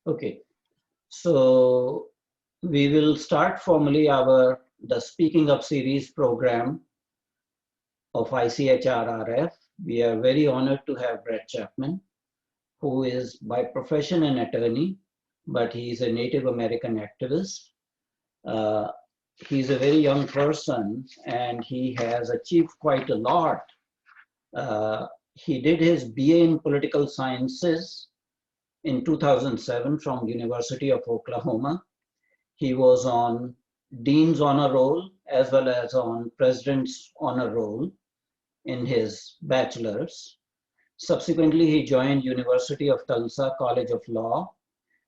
Okay, so we will start formally the Speaking Up series program of ICHRRF. We are very honored to have Brett Chapman, who is by profession an attorney, but he is a Native American activist. Uh, he's a very young person and he has achieved quite a lot. He did his BA in Political Sciences in 2007 from University of Oklahoma. He was on Dean's Honor Roll as well as on President's Honor Roll in his bachelor's. Subsequently, he joined University of Tulsa College of Law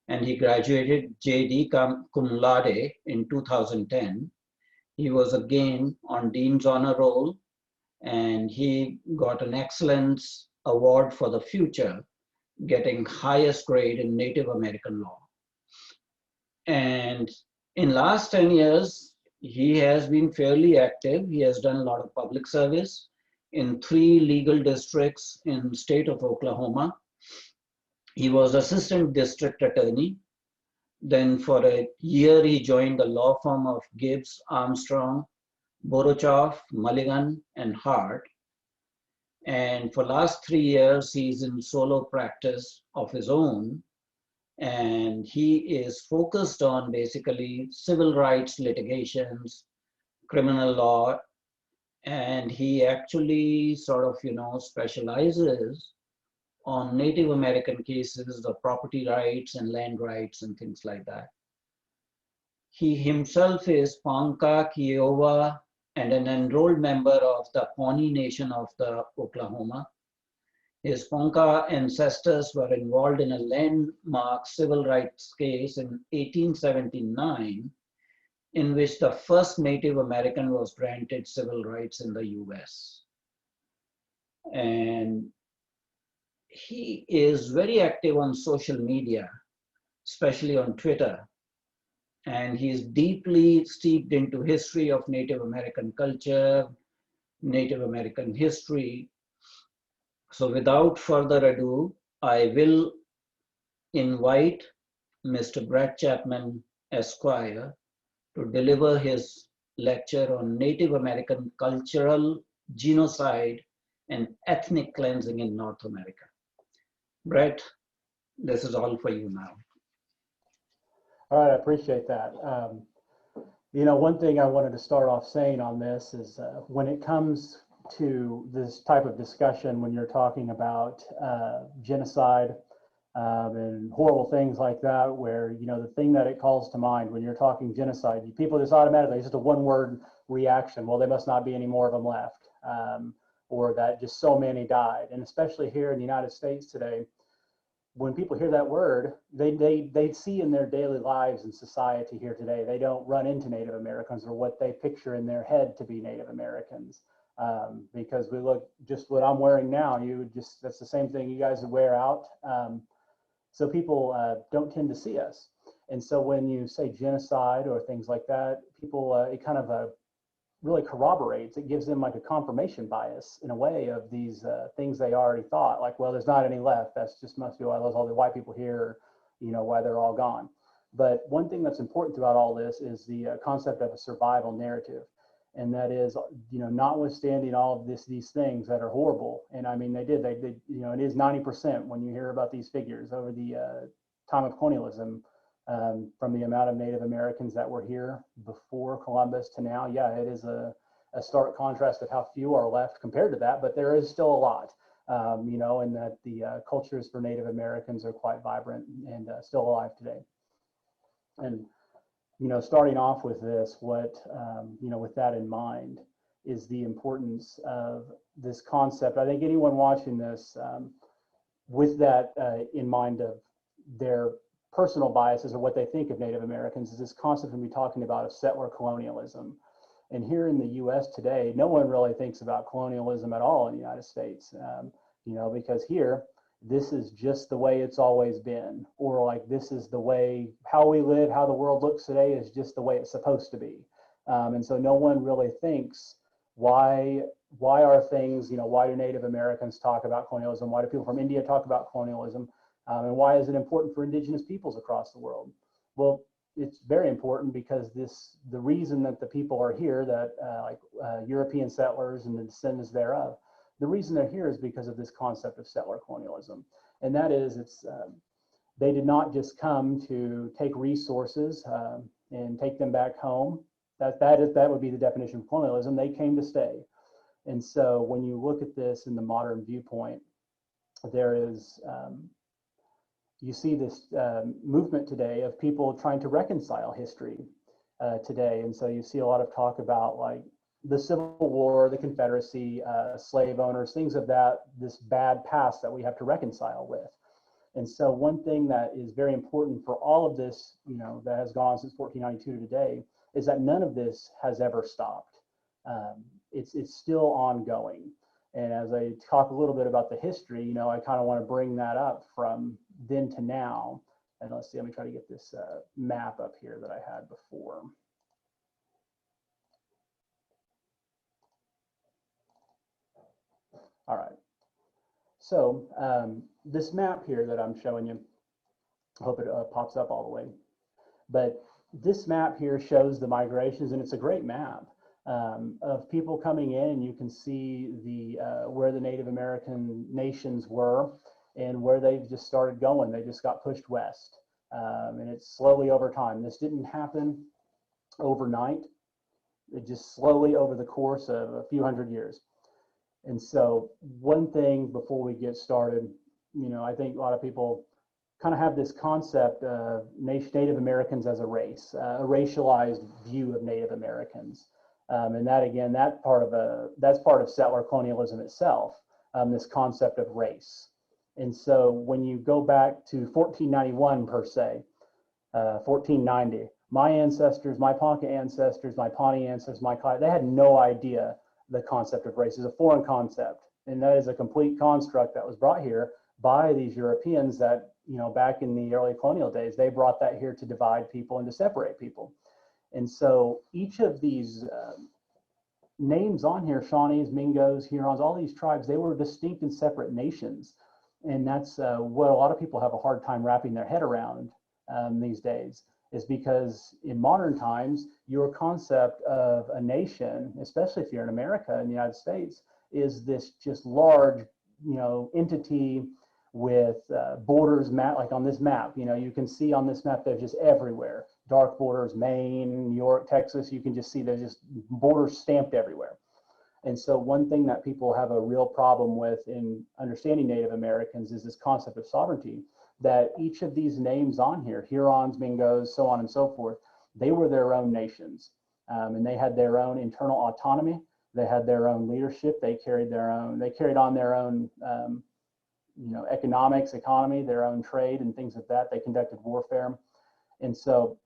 and he graduated JD cum laude in 2010. He was again on Dean's Honor Roll and he got an Excellence Award for the Future, getting highest grade in Native American law. And in last 10 years, he has been fairly active. He has done a lot of public service in 3 legal districts in state of Oklahoma. He was assistant district attorney. Then for a year, he joined the law firm of Gibbs, Armstrong, Borochoff, Mulligan, and Hart. And for last 3 years, he's in solo practice of his own. And he is focused on basically civil rights litigations, criminal law, and he actually sort of, specializes on Native American cases of property rights and land rights and things like that. He himself is Ponca, Kiowa, and an enrolled member of the Pawnee Nation of Oklahoma. His Ponca ancestors were involved in a landmark civil rights case in 1879, in which the first Native American was granted civil rights in the US. And he is very active on social media, especially on Twitter. And he's deeply steeped into history of Native American culture, Native American history. So without further ado, I will invite Mr. Brett Chapman, Esquire, to deliver his lecture on Native American cultural genocide and ethnic cleansing in North America. Brett, this is all for you now. All right, I appreciate that. One thing I wanted to start off saying on this is when it comes to this type of discussion, when you're talking about genocide and horrible things like that, where, the thing that it calls to mind when you're talking genocide, people just automatically, it's just a one-word reaction. Well, there must not be any more of them left, or that just so many died. And especially here in the United States today, when people hear that word, they see in their daily lives and society here today, they don't run into Native Americans or what they picture in their head to be Native Americans. Because we look, just what I'm wearing now, that's the same thing you guys would wear out. So people don't tend to see us. And so when you say genocide or things like that, people, it kind of really corroborates, it gives them like a confirmation bias in a way of these things they already thought, like, well, there's not any left. That's just must be why there's all the white people here, why they're all gone. But one thing that's important throughout all this is the concept of a survival narrative. And that is, notwithstanding all of these things that are horrible. And I mean, they it is 90% when you hear about these figures over the time of colonialism, from the amount of Native Americans that were here before Columbus to now. Yeah, it is a stark contrast of how few are left compared to that, but there is still a lot, and that the cultures for Native Americans are quite vibrant and still alive today. And starting off with this, what, with that in mind, is the importance of this concept. I think anyone watching this with that in mind of their personal biases or what they think of Native Americans is this concept we'll be talking about of settler colonialism. And here in the US today, no one really thinks about colonialism at all in the United States, because here, this is just the way it's always been, or like this is the way how we live, how the world looks today is just the way it's supposed to be. And so no one really thinks why are things, why do Native Americans talk about colonialism? Why do people from India talk about colonialism? And why is it important for indigenous peoples across the world? Well, it's very important because the reason that the people are here, that European settlers and the descendants thereof, the reason they're here is because of this concept of settler colonialism. And that is, they did not just come to take resources and take them back home. That would be the definition of colonialism. They came to stay. And so when you look at this in the modern viewpoint, there is, you see this movement today of people trying to reconcile history today. And so you see a lot of talk about like the Civil War, the Confederacy, slave owners, things of this bad past that we have to reconcile with. And so one thing that is very important for all of this, that has gone on since 1492 to today, is that none of this has ever stopped. It's still ongoing. And as I talk a little bit about the history, I kind of want to bring that up from then to now. And let's see, let me try to get this map up here that I had before. All right. So this map here that I'm showing you, I hope it pops up all the way. But this map here shows the migrations, and it's a great map of people coming in, and you can see where the Native American nations were and where they've just started going. They just got pushed west, and it's slowly over time. This didn't happen overnight. It just slowly over the course of a few hundred years. And so one thing before we get started, I think a lot of people kind of have this concept of Native Americans as a race, a racialized view of Native Americans. And that, again, that's part of settler colonialism itself, this concept of race. And so when you go back to 1491 per se, 1490, my ancestors, my Ponca ancestors, my Pawnee ancestors, they had no idea the concept of race is a foreign concept. And that is a complete construct that was brought here by these Europeans that, back in the early colonial days, they brought that here to divide people and to separate people. And so each of these names on here, Shawnees, Mingos, Hurons, all these tribes, they were distinct and separate nations. And that's what a lot of people have a hard time wrapping their head around these days, is because in modern times, your concept of a nation, especially if you're in America, in the United States, is this just large, entity with borders, like on this map. You can see on this map, they're just everywhere. Dark borders, Maine, New York, Texas, you can just see there's just borders stamped everywhere. And so one thing that people have a real problem with in understanding Native Americans is this concept of sovereignty, that each of these names on here, Hurons, Mingos, so on and so forth, they were their own nations. And they had their own internal autonomy. They had their own leadership. They carried on their own, economy, their own trade and things like that. They conducted warfare. And so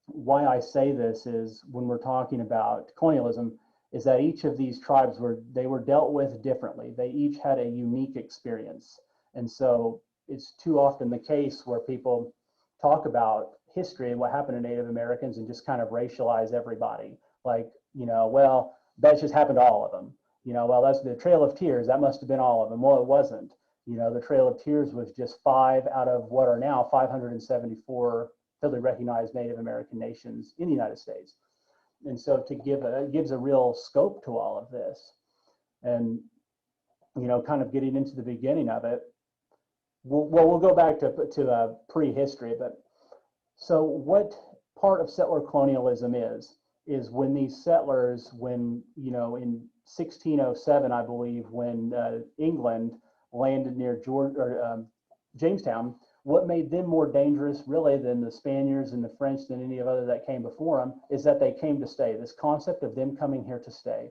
why I say this is, when we're talking about colonialism, is that each of these tribes were dealt with differently. They each had a unique experience. And so it's too often the case where people talk about history and what happened to Native Americans and just kind of racialize everybody. Like, well, that just happened to all of them. Well, that's the Trail of Tears. That must have been all of them. Well, it wasn't. The Trail of Tears was just 5 out of what are now 574 federally recognized Native American nations in the United States. And so it gives a real scope to all of this. And, kind of getting into the beginning of it, we'll go back to prehistory, but so what part of settler colonialism is when these settlers, in 1607, I believe, when England landed near Jamestown, what made them more dangerous really than the Spaniards and the French, than any of other that came before them, is that they came to stay, this concept of them coming here to stay.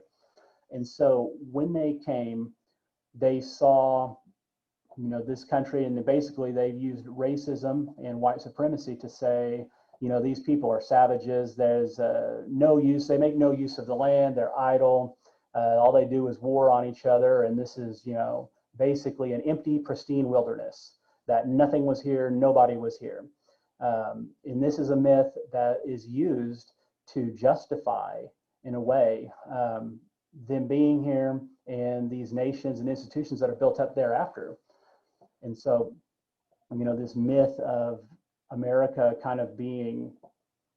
And so when they came, they saw this country, and basically they've used racism and white supremacy to say, these people are savages. There's no use. They make no use of the land. They're idle. All they do is war on each other. And this is, basically an empty, pristine wilderness, that nothing was here, nobody was here. And this is a myth that is used to justify, in a way, them being here and these nations and institutions that are built up thereafter. And so this myth of America kind of being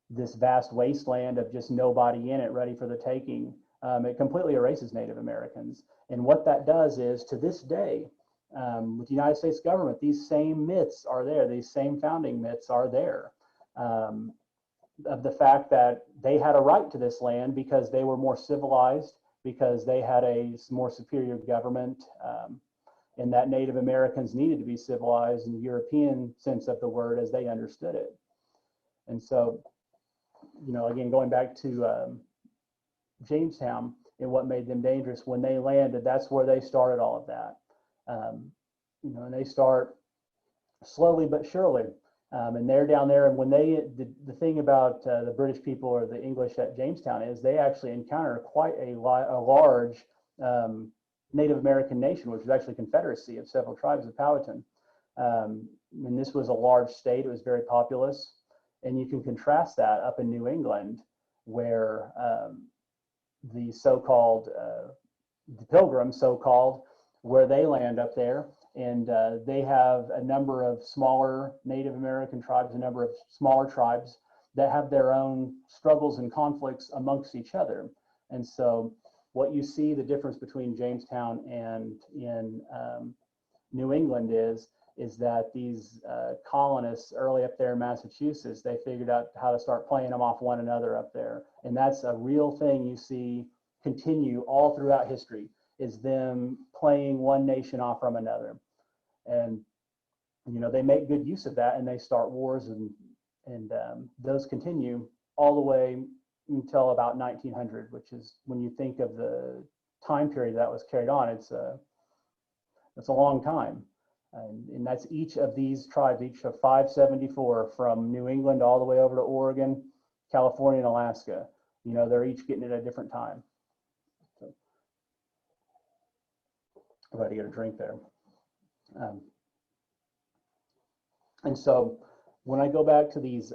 this vast wasteland of just nobody in it ready for the taking, it completely erases Native Americans. And what that does is, to this day, with the United States government, these same myths are there. These same founding myths are there, of the fact that they had a right to this land because they were more civilized, because they had a more superior government, and that Native Americans needed to be civilized in the European sense of the word as they understood it. And so, again, going back to Jamestown and what made them dangerous, when they landed, that's where they started all of that. And they start slowly but surely. And they're down there, and when the thing about the British people or the English at Jamestown is they actually encounter quite a large Native American nation, which was actually a confederacy of several tribes of Powhatan. And this was a large state. It was very populous. And you can contrast that up in New England, where the so-called, the Pilgrims, so-called, where they land up there. And they have a number of smaller Native American tribes, a number of smaller tribes that have their own struggles and conflicts amongst each other. And so what you see, the difference between Jamestown and in New England is that these colonists early up there in Massachusetts, they figured out how to start playing them off one another up there. And that's a real thing you see continue all throughout history, is them playing one nation off from another. And they make good use of that, and they start wars, and those continue all the way until about 1900, which is, when you think of the time period that was carried on, it's a long time. And that's each of these tribes, each of 574, from New England all the way over to Oregon, California, and Alaska. They're each getting it at a different time. So, I'm about to get a drink there. And so when I go back to these,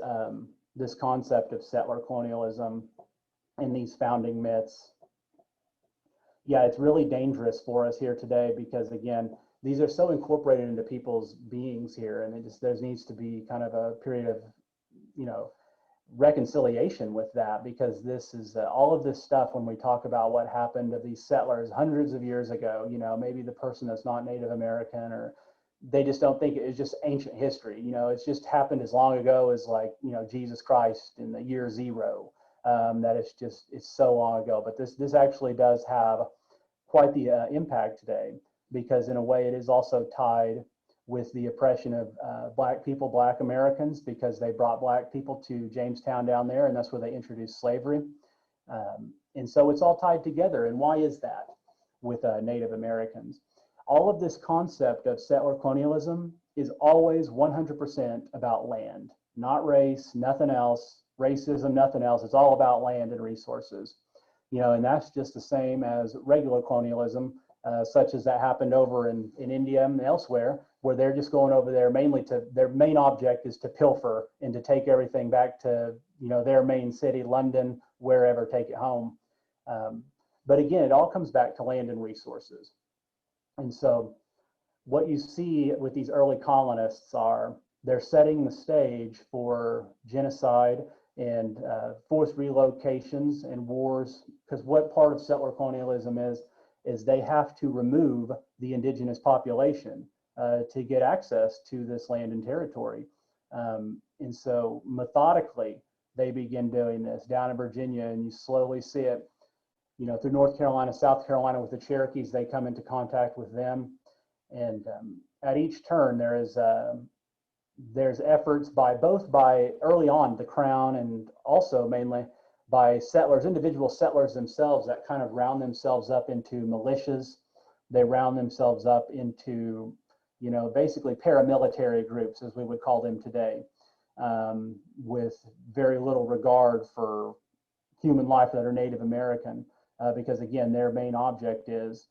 this concept of settler colonialism and these founding myths, yeah, it's really dangerous for us here today, because again, these are so incorporated into people's beings here, and there needs to be kind of a period of, reconciliation with that, because this is all of this stuff, when we talk about what happened to these settlers hundreds of years ago, maybe the person that's not Native American, or they just don't think it's just ancient history. It's just happened as long ago as, like, Jesus Christ in the year zero, that it's so long ago. But this actually does have quite the impact today, because in a way it is also tied with the oppression of Black people, Black Americans, because they brought Black people to Jamestown down there, and that's where they introduced slavery. And so it's all tied together. And why is that with Native Americans? All of this concept of settler colonialism is always 100% about land, not race, nothing else, racism, nothing else. It's all about land and resources. And that's just the same as regular colonialism, such as that happened over in India and elsewhere, where they're just going over there mainly their main object is to pilfer and to take everything back to, their main city, London, wherever, take it home. But again, it all comes back to land and resources. And so what you see with these early colonists they're setting the stage for genocide and forced relocations and wars, because what part of settler colonialism is they have to remove the indigenous population to get access to this land and territory. And so methodically, they begin doing this down in Virginia, and you slowly see it, through North Carolina, South Carolina with the Cherokees. They come into contact with them. And at each turn, there's efforts by early on the Crown, and also mainly by settlers, individual settlers themselves, that kind of round themselves up into militias. They round themselves up into, basically paramilitary groups, as we would call them today, with very little regard for human life that are Native American, because again, their main object is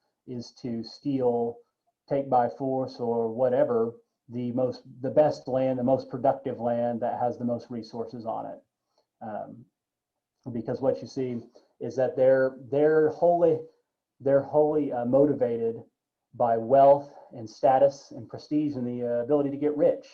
to steal, take by force, or whatever, the best land, the most productive land that has the most resources on it. Because what you see is that they're wholly motivated by wealth and status and prestige and the ability to get rich.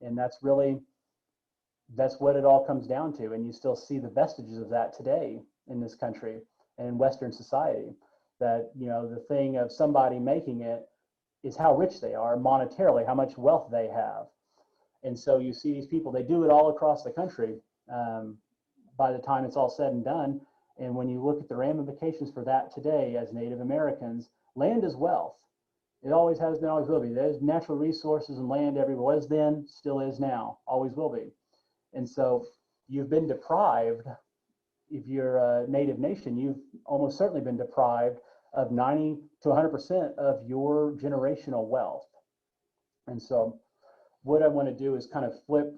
And that's what it all comes down to. And you still see the vestiges of that today in this country and in Western society, that, you know, the thing of somebody making it is how rich they are monetarily, how much wealth they have. And so you see these people, they do it all across the country by the time it's all said and done. And when you look at the ramifications for that today as Native Americans, land is wealth. It always has been, always will be. There's natural resources and land everywhere. Was then, still is now, always will be. And so you've been deprived, if you're a Native nation, you've almost certainly been deprived of 90 to 100% of your generational wealth. And so what I want to do is kind of flip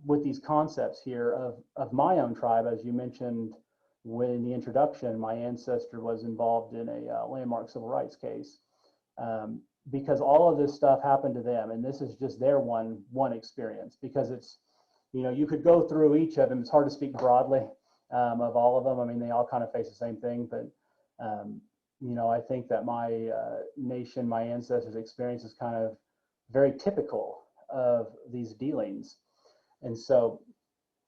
with these concepts here of my own tribe. As you mentioned in the introduction, my ancestor was involved in a landmark civil rights case, because all of this stuff happened to them. And this is just their one experience, because it's, you know, you could go through each of them. It's hard to speak broadly of all of them. I mean, they all kind of face the same thing, but you know, I think that my nation, my ancestors' experience is kind of very typical of these dealings. And so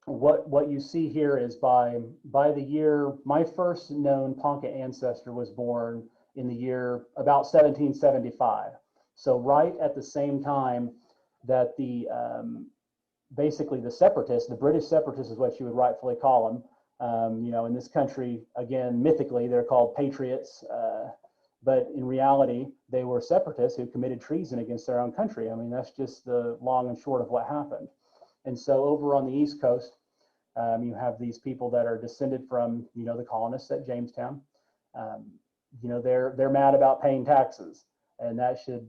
what you see here is by the year, my first known Ponca ancestor was born in the year about 1775. So right at the same time that the basically the separatists, the British separatists is what you would rightfully call them. You know, in this country, again, mythically, they're called patriots, but in reality, they were separatists who committed treason against their own country. I mean, that's just the long and short of what happened. And so over on the East Coast, you have these people that are descended from, you know, the colonists at Jamestown. You know, they're mad about paying taxes, and that should,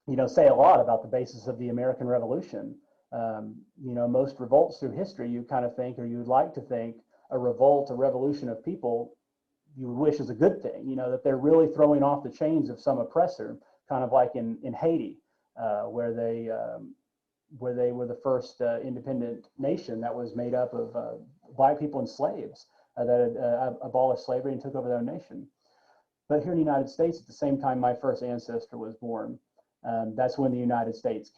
you know, say a lot about the basis of the American Revolution. You know, most revolts through history, you kind of think, or you'd like to think, a revolt, a revolution of people, you would wish is a good thing, you know, that they're really throwing off the chains of some oppressor, kind of like in Haiti, where they were the first independent nation that was made up of black people and slaves that had abolished slavery and took over their nation. But here in the United States, at the same time my first ancestor was born, that's when the United States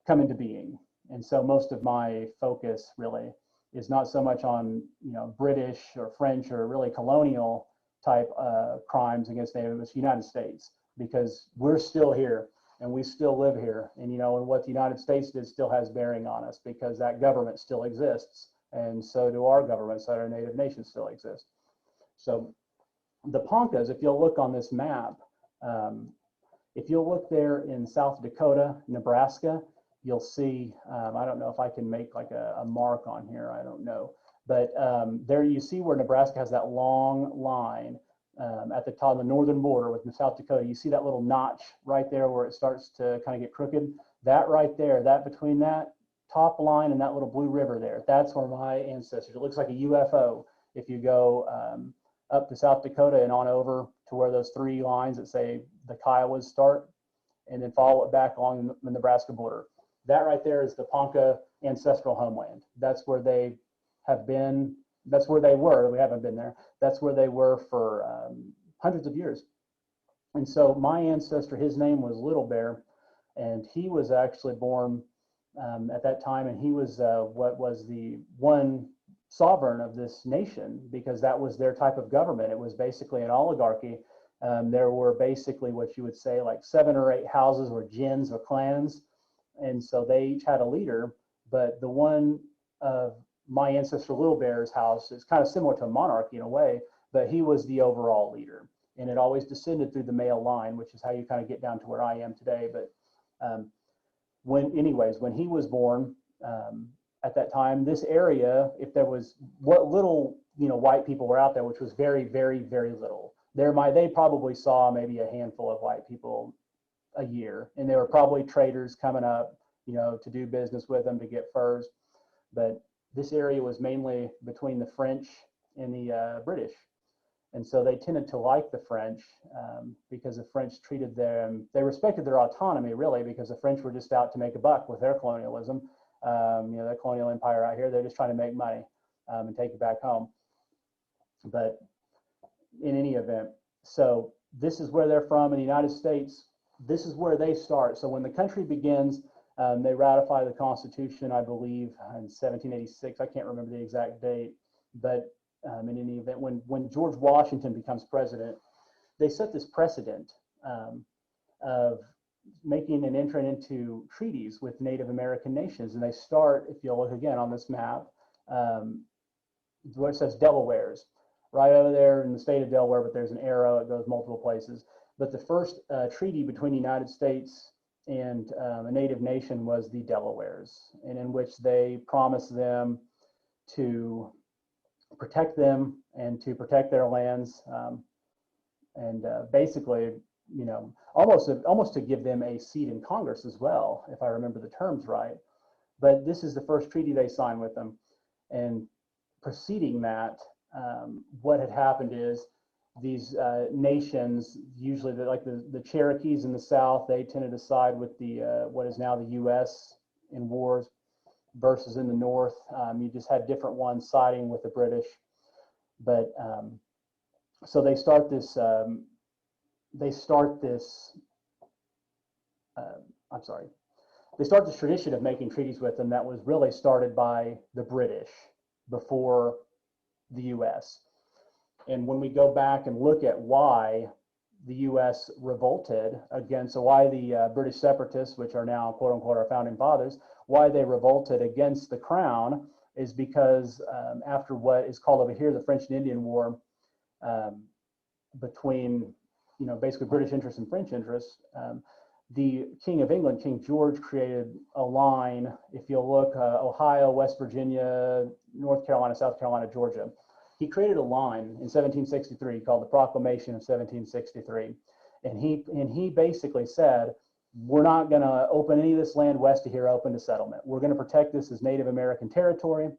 come into being. And so most of my focus really is not so much on, you know, British or French or really colonial type crimes against Native, it's United States, because we're still here and we still live here. And, you know, and what the United States did still has bearing on us, because that government still exists. And so do our governments that are Native nations still exist. So the Poncas, if you'll look on this map, if you'll look there in South Dakota, Nebraska, you'll see, I don't know if I can make like a mark on here, I don't know. But there you see where Nebraska has that long line at the top of the northern border with South Dakota. You see that little notch right there where it starts to kind of get crooked. That right there, that between that top line and that little blue river there, that's where my ancestors, it looks like a UFO. If you go up to South Dakota and on over to where those three lines that say the Kiowas start, and then follow it back along the Nebraska border. That right there is the Ponca ancestral homeland. That's where they have been. That's where they were. We haven't been there. That's where they were for hundreds of years. And so my ancestor, his name was Little Bear, and he was actually born at that time, and he was what was the one sovereign of this nation, because that was their type of government. It was basically an oligarchy. There were basically what you would say like 7 or 8 houses or gens or clans. And so they each had a leader, but the one of my ancestor Little Bear's house is kind of similar to a monarchy in a way, but he was the overall leader. And it always descended through the male line, which is how you kind of get down to where I am today. But when he was born, at that time, this area, if there was what little, you know, white people were out there, which was very, very, very little. They probably saw maybe a handful of white people a year, and they were probably traders coming up, you know, to do business with them to get furs. But this area was mainly between the French and the British. And so they tended to like the French because the French treated them, they respected their autonomy really, because the French were just out to make a buck with their colonialism. You know, the colonial empire out here, they're just trying to make money and take it back home. But in any event, so this is where they're from in the United States. this is where they start. So when the country begins, they ratify the Constitution, I believe, in 1786. I can't remember the exact date, but in any event, when George Washington becomes president, they set this precedent of making and entering into treaties with Native American nations. And they start, if you'll look again on this map, where it says Delawares, right over there in the state of Delaware, but there's an arrow, it goes multiple places. But the first treaty between the United States and a native nation was the Delawares, and in which they promised them to protect them and to protect their lands, and basically, you know, almost to give them a seat in Congress as well, if I remember the terms right. But this is the first treaty they signed with them, and preceding that, what had happened is these nations, usually like the Cherokees in the South, they tended to side with the what is now the U.S. in wars, versus in the North, you just had different ones siding with the British. But so they start this. They start this tradition of making treaties with them that was really started by the British before the U.S. And when we go back and look at why the U.S. revolted against, so why the British separatists, which are now quote unquote our founding fathers, why they revolted against the crown is because after what is called over here the French and Indian War, between, you know, basically British interests and French interests, the King of England, King George, created a line. If you'll look, Ohio, West Virginia, North Carolina, South Carolina, Georgia. He created a line in 1763 called the Proclamation of 1763. And he basically said, we're not going to open any of this land west of here open to settlement. We're going to protect this as Native American territory,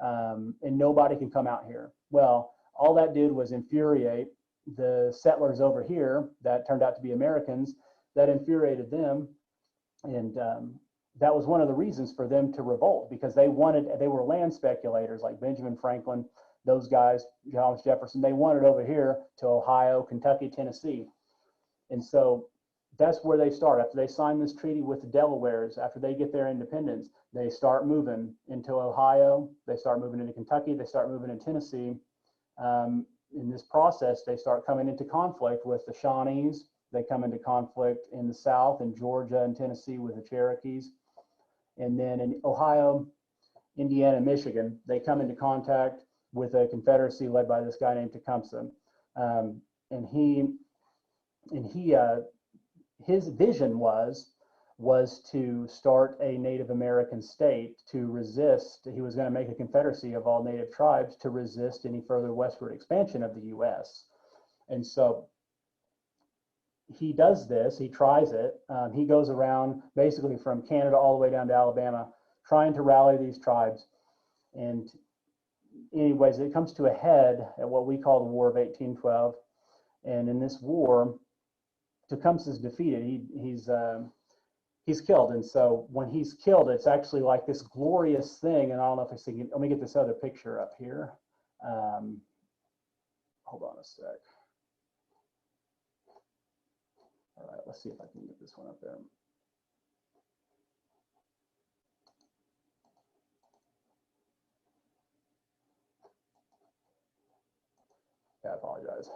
and nobody can come out here. Well, all that did was infuriate the settlers over here that turned out to be Americans. That infuriated them, and that was one of the reasons for them to revolt, because they were land speculators like Benjamin Franklin, those guys, Thomas Jefferson. They wanted over here to Ohio, Kentucky, Tennessee. And so that's where they start. After they sign this treaty with the Delawares, after they get their independence, they start moving into Ohio, they start moving into Kentucky, they start moving in Tennessee. In this process, they start coming into conflict with the Shawnees. They come into conflict in the South, in Georgia and Tennessee, with the Cherokees. And then in Ohio, Indiana, and Michigan, they come into contact with a confederacy led by this guy named Tecumseh. His vision was to start a Native American state to resist. He was going to make a confederacy of all Native tribes to resist any further westward expansion of the U.S. And so he does this, he tries it. He goes around basically from Canada all the way down to Alabama, trying to rally these tribes. And anyways, it comes to a head at what we call the War of 1812. And in this war, Tecumseh is defeated. He's killed. And so when he's killed, it's actually like this glorious thing. And I don't know if I see, let me get this other picture up here. Hold on a sec. All right, let's see if I can get this one up there. Yeah, I apologize.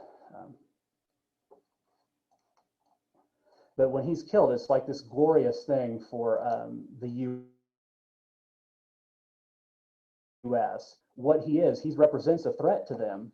But when he's killed, it's like this glorious thing for the U.S. What he represents a threat to them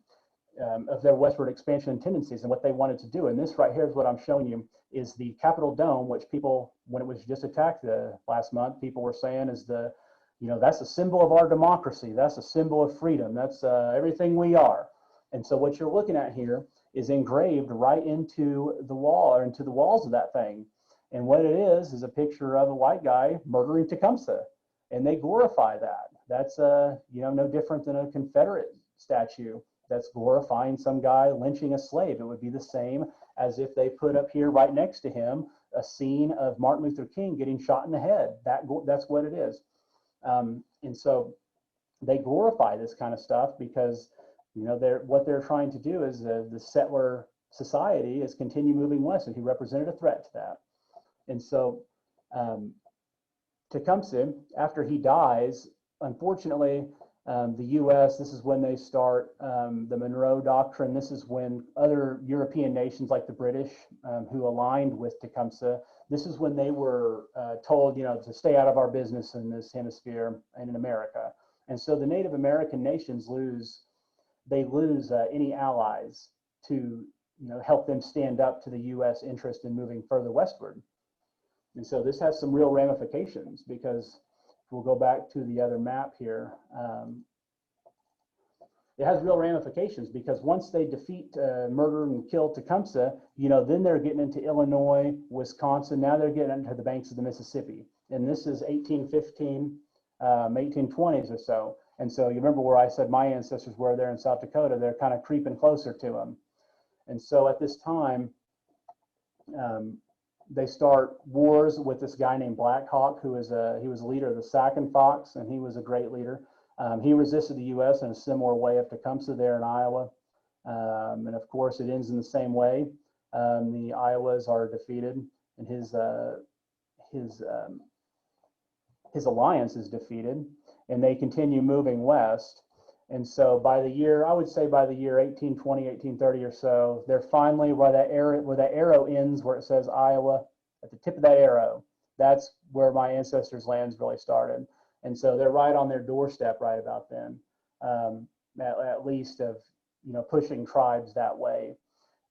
of their westward expansion tendencies and what they wanted to do. And this right here is what I'm showing you is the Capitol Dome, which people, when it was just attacked last month, people were saying is that's a symbol of our democracy. That's a symbol of freedom. That's everything we are. And so what you're looking at here is engraved right into the wall, or into the walls of that thing. And what it is a picture of a white guy murdering Tecumseh, and they glorify that. That's no different than a Confederate statue that's glorifying some guy lynching a slave. It would be the same as if they put up here right next to him a scene of Martin Luther King getting shot in the head. That's what it is. And so they glorify this kind of stuff because what they're trying to do is the settler society is continue moving west, and he represented a threat to that. And so Tecumseh, after he dies, unfortunately, the U.S., this is when they start the Monroe Doctrine. This is when other European nations like the British, who aligned with Tecumseh, this is when they were told, to stay out of our business in this hemisphere and in America. And so the Native American nations lose any allies to help them stand up to the U.S. interest in moving further westward. And so this has some real ramifications, because we'll go back to the other map here. It has real ramifications, because once they defeat, murder and kill Tecumseh, then they're getting into Illinois, Wisconsin. Now they're getting into the banks of the Mississippi. And this is 1815, 1820s or so. And so you remember where I said my ancestors were there in South Dakota, they're kind of creeping closer to them. And so at this time, they start wars with this guy named Black Hawk, he was a leader of the Sac and Fox, and he was a great leader. He resisted the U.S. in a similar way of Tecumseh there in Iowa. And of course, it ends in the same way. The Iowas are defeated, and his alliance is defeated, and they continue moving west. And so by the year, I would say by the year 1820, 1830 or so, they're finally where that arrow ends, where it says Iowa, at the tip of that arrow, that's where my ancestors' lands really started. And so they're right on their doorstep right about then, at least of, pushing tribes that way.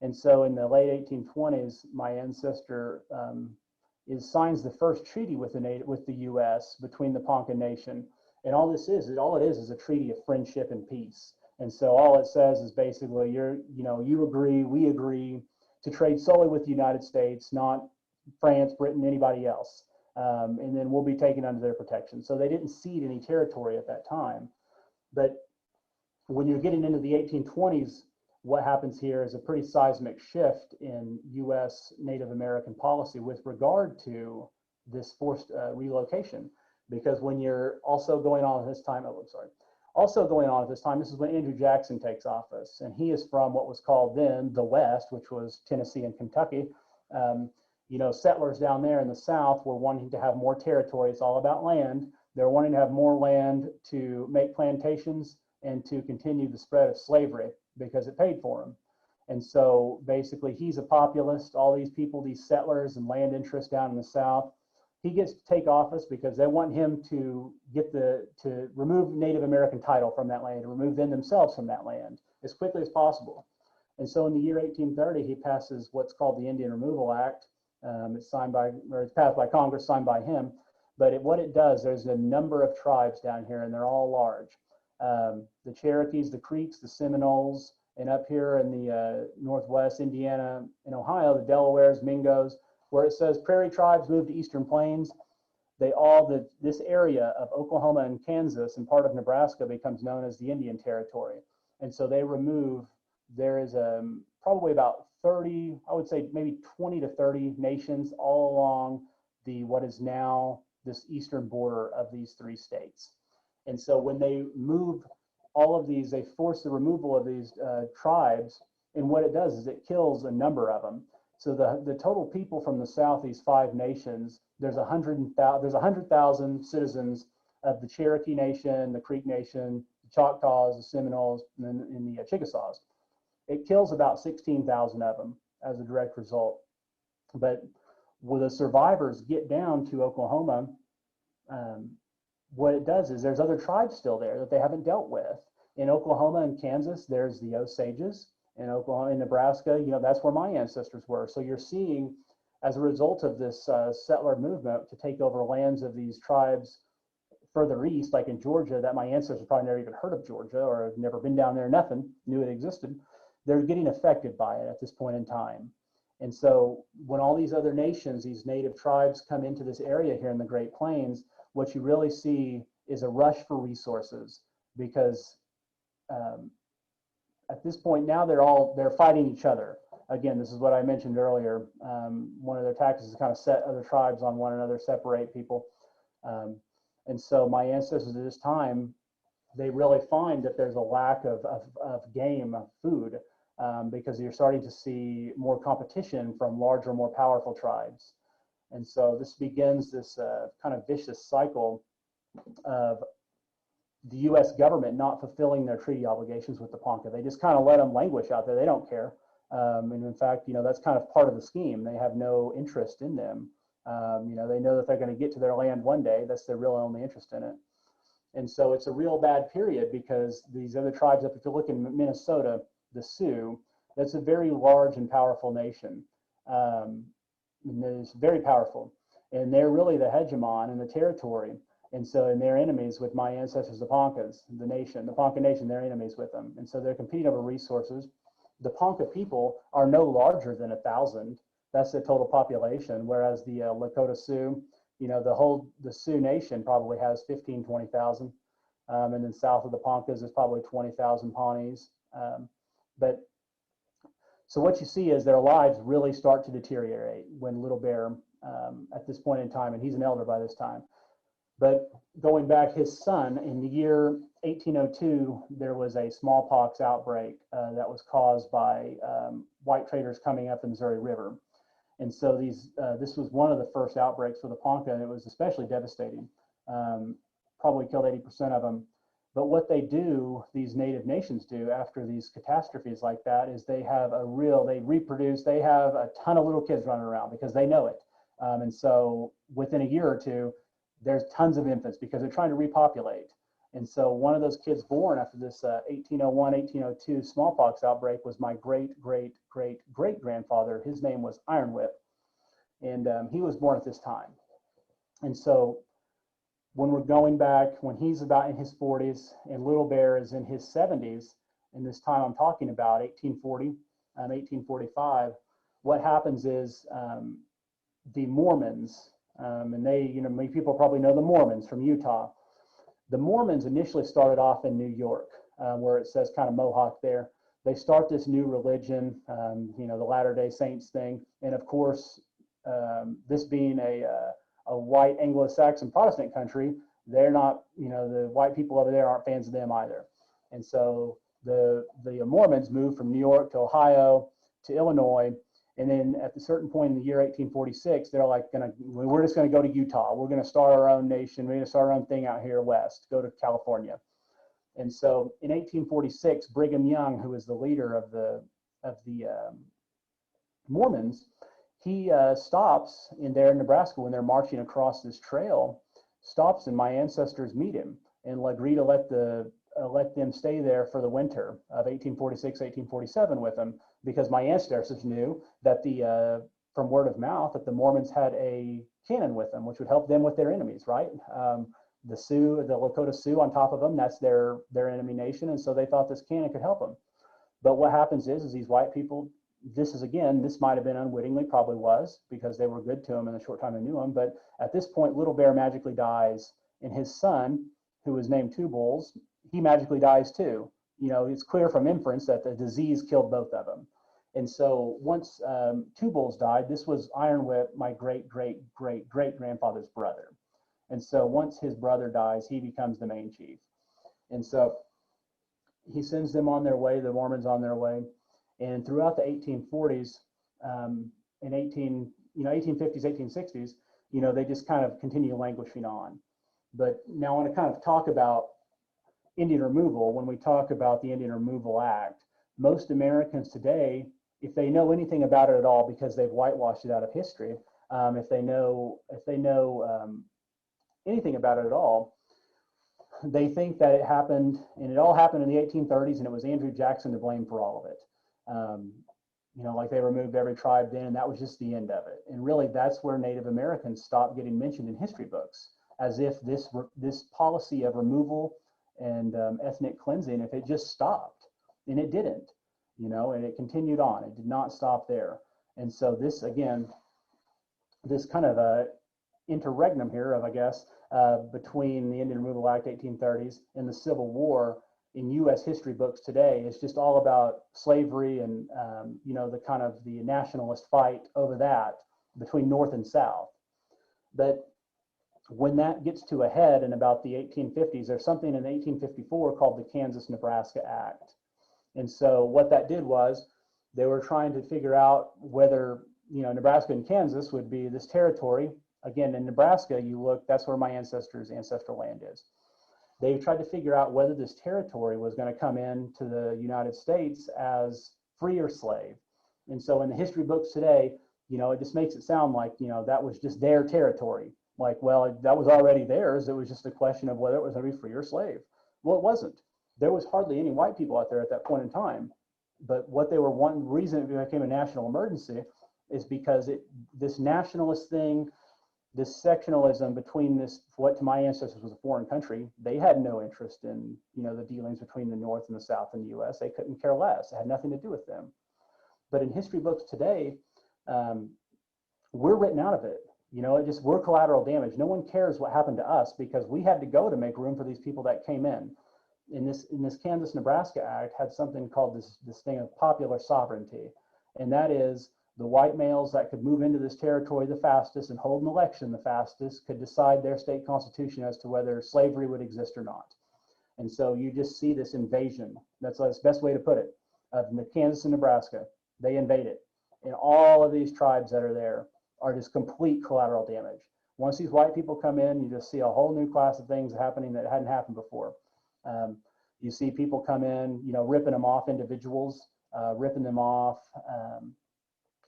And so in the late 1820s, my ancestor signs the first treaty with the U.S. between the Ponca Nation. And all it is a treaty of friendship and peace. And so all it says is basically, you agree, we agree to trade solely with the United States, not France, Britain, anybody else. And then we'll be taken under their protection. So they didn't cede any territory at that time. But when you're getting into the 1820s, what happens here is a pretty seismic shift in U.S. Native American policy with regard to this forced relocation. Because when you're also going on at this time, this is when Andrew Jackson takes office, and he is from what was called then the West, which was Tennessee and Kentucky. Settlers down there in the South were wanting to have more territory. It's all about land. They're wanting to have more land to make plantations and to continue the spread of slavery because it paid for them. And so basically he's a populist. All these people, these settlers and land interests down in the South, he gets to take office because they want him to to remove Native American title from that land, to remove them themselves from that land as quickly as possible. And so in the year 1830, he passes what's called the Indian Removal Act. It's passed by Congress, signed by him. But what it does, there's a number of tribes down here, and they're all large. The Cherokees, the Creeks, the Seminoles, and up here in the Northwest, Indiana and Ohio, the Delawares, Mingos, where it says prairie tribes move to Eastern Plains. This area of Oklahoma and Kansas and part of Nebraska becomes known as the Indian Territory. And so there is probably about 30, I would say maybe 20 to 30 nations all along what is now this eastern border of these three states. And so when they move all of these, they force the removal of these tribes, and what it does is it kills a number of them. So the total people from the South, these five nations, there's 100,000 citizens of the Cherokee Nation, the Creek Nation, the Choctaws, the Seminoles, and then the Chickasaws. It kills about 16,000 of them as a direct result. But when the survivors get down to Oklahoma, what it does is there's other tribes still there that they haven't dealt with. In Oklahoma and Kansas, there's the Osages. In Oklahoma and Nebraska, that's where my ancestors were. So you're seeing, as a result of this settler movement to take over lands of these tribes further east, like in Georgia, that my ancestors probably never even heard of Georgia or have never been down there, nothing, knew it existed. They're getting affected by it at this point in time. And so when all these other nations, these native tribes come into this area here in the Great Plains, what you really see is a rush for resources, because at this point now they're fighting each other. Again, this is what I mentioned earlier. One of their tactics is to kind of set other tribes on one another, separate people. And so my ancestors at this time, they really find that there's a lack of game, of food, because you're starting to see more competition from larger, more powerful tribes. And so this begins this kind of vicious cycle of the U.S. government not fulfilling their treaty obligations with the Ponca. They just kind of let them languish out there. They don't care. And in fact, that's kind of part of the scheme. They have no interest in them. They know that they're going to get to their land one day. That's their real only interest in it. And so it's a real bad period because these other tribes, if you look in Minnesota, the Sioux, that's a very large and powerful nation. And it's very powerful. And they're really the hegemon in the territory. And so, and they're enemies with my ancestors, the Poncas, the Ponca Nation, they're enemies with them. And so they're competing over resources. The Ponca people are no larger than 1,000. That's the total population. Whereas the Lakota Sioux, the Sioux Nation probably has 15, 20,000. And then south of the Poncas is probably 20,000 Pawnees. So what you see is their lives really start to deteriorate when Little Bear, at this point in time, and he's an elder by this time. But going back, his son, in the year 1802, there was a smallpox outbreak that was caused by white traders coming up the Missouri River. And so this was one of the first outbreaks for the Ponca, and it was especially devastating. Probably killed 80% of them. But what they do, these native nations do after these catastrophes like that, is they reproduce, they have a ton of little kids running around because they know it. And so within a year or two, there's tons of infants because they're trying to repopulate. And so one of those kids born after this 1801, 1802 smallpox outbreak was my great-great-great-great-grandfather. His name was Iron Whip, and he was born at this time. And so when we're going back, when he's about in his 40s and Little Bear is in his 70s, in this time I'm talking about, 1840, 1845, what happens is the Mormons, and many people probably know the Mormons from Utah. The Mormons initially started off in New York, where it says kind of Mohawk there. They start this new religion, the Latter-day Saints thing. And of course, this being a white Anglo-Saxon Protestant country, they're not, the white people over there aren't fans of them either. And so the Mormons moved from New York to Ohio to Illinois. And then at a certain point in the year 1846, they're like, we're just going to go to Utah. We're going to start our own nation. We're going to start our own thing out here west, go to California. And so in 1846, Brigham Young, who was the leader of the Mormons, he stops in Nebraska when they're marching across this trail, stops and my ancestors meet him and agree to let them stay there for the winter of 1846, 1847 with them, because my ancestors knew that from word of mouth, that the Mormons had a cannon with them, which would help them with their enemies, right? The Sioux, the Lakota Sioux on top of them, that's their enemy nation. And so they thought this cannon could help them. But what happens is these white people, this might have been unwittingly, probably was, because they were good to him in the short time they knew him. But at this point, Little Bear magically dies, and his son, who was named Two Bulls, he magically dies too. It's clear from inference that the disease killed both of them. And so once Two Bulls died, this was Iron Whip, my great-great-great-great-grandfather's brother. And so once his brother dies, he becomes the main chief. And so he sends them on their way, the Mormons on their way. And throughout the 1840s, and 1850s, 1860s, they just kind of continue languishing on. But now I want to kind of talk about Indian removal. When we talk about the Indian Removal Act, most Americans today, if they know anything about it at all, because they've whitewashed it out of history, if they know anything about it at all, they think that it happened, and it all happened in the 1830s, and it was Andrew Jackson to blame for all of it. Like they removed every tribe then, and that was just the end of it. And really, that's where Native Americans stopped getting mentioned in history books, as if this policy of removal and ethnic cleansing, if it just stopped, and it didn't, and it continued on. It did not stop there. And so this, again, this kind of a interregnum here of, I guess, between the Indian Removal Act 1830s and the Civil War in U.S. history books today is just all about slavery and, the kind of the nationalist fight over that between North and South. But when that gets to a head in about the 1850s, there's something in 1854 called the Kansas Nebraska Act. And so what that did was they were trying to figure out whether, Nebraska and Kansas would be this territory. Again, in Nebraska, you look, that's where my ancestors' ancestral land is. They tried to figure out whether this territory was going to come into the United States as free or slave. And so in the history books today, it just makes it sound like, that was just their territory. Like, well, that was already theirs. It was just a question of whether it was going to be free or slave. Well, it wasn't. There was hardly any white people out there at that point in time. But what they were wanting, the reason it became a national emergency is because this nationalist thing, this sectionalism between this, what to my ancestors was a foreign country, they had no interest in, the dealings between the North and the South in the U.S. They couldn't care less. It had nothing to do with them. But in history books today, we're written out of it. We're collateral damage. No one cares what happened to us because we had to go to make room for these people that came in. In this Kansas Nebraska Act had something called this thing of popular sovereignty. And that is the white males that could move into this territory the fastest and hold an election the fastest could decide their state constitution as to whether slavery would exist or not. And so you just see this invasion. That's the best way to put it. Of Kansas and Nebraska, they invade it. And all of these tribes that are there are just complete collateral damage. Once these white people come in, you just see a whole new class of things happening that hadn't happened before. You see people come in, ripping them off, individuals, ripping them off.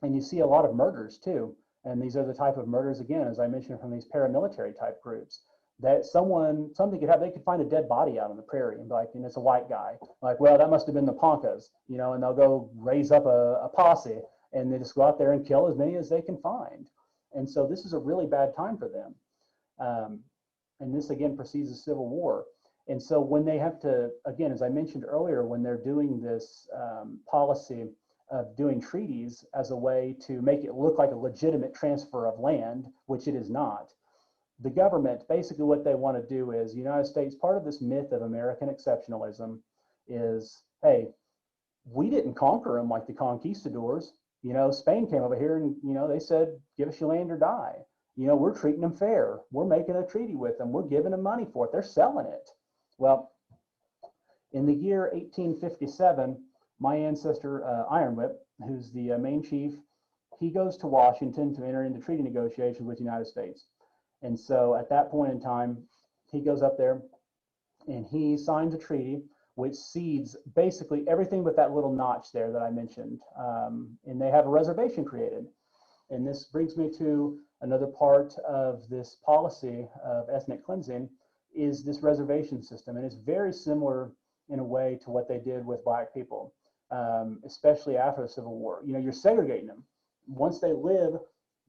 And you see a lot of murders too. And these are the type of murders, again, as I mentioned, from these paramilitary type groups, that something could happen. They could find a dead body out on the prairie and be like, and it's a white guy. Like, well, that must have been the Poncas, and they'll go raise up a posse and they just go out there and kill as many as they can find. And so this is a really bad time for them. And this again precedes the Civil War. And so when they have to, again, as I mentioned earlier, when they're doing this policy of doing treaties as a way to make it look like a legitimate transfer of land, which it is not, the government, basically what they want to do is, the United States, part of this myth of American exceptionalism is, hey, we didn't conquer them like the conquistadors. Spain came over here and, they said, give us your land or die. We're treating them fair. We're making a treaty with them. We're giving them money for it. They're selling it. Well, in the year 1857, my ancestor, Iron Whip, who's the main chief, he goes to Washington to enter into treaty negotiations with the United States. And so at that point in time, he goes up there and he signs a treaty which cedes basically everything but that little notch there that I mentioned. And they have a reservation created. And this brings me to another part of this policy of ethnic cleansing is this reservation system. And it's very similar in a way to what they did with black people, especially after the Civil War. You're segregating them. Once they live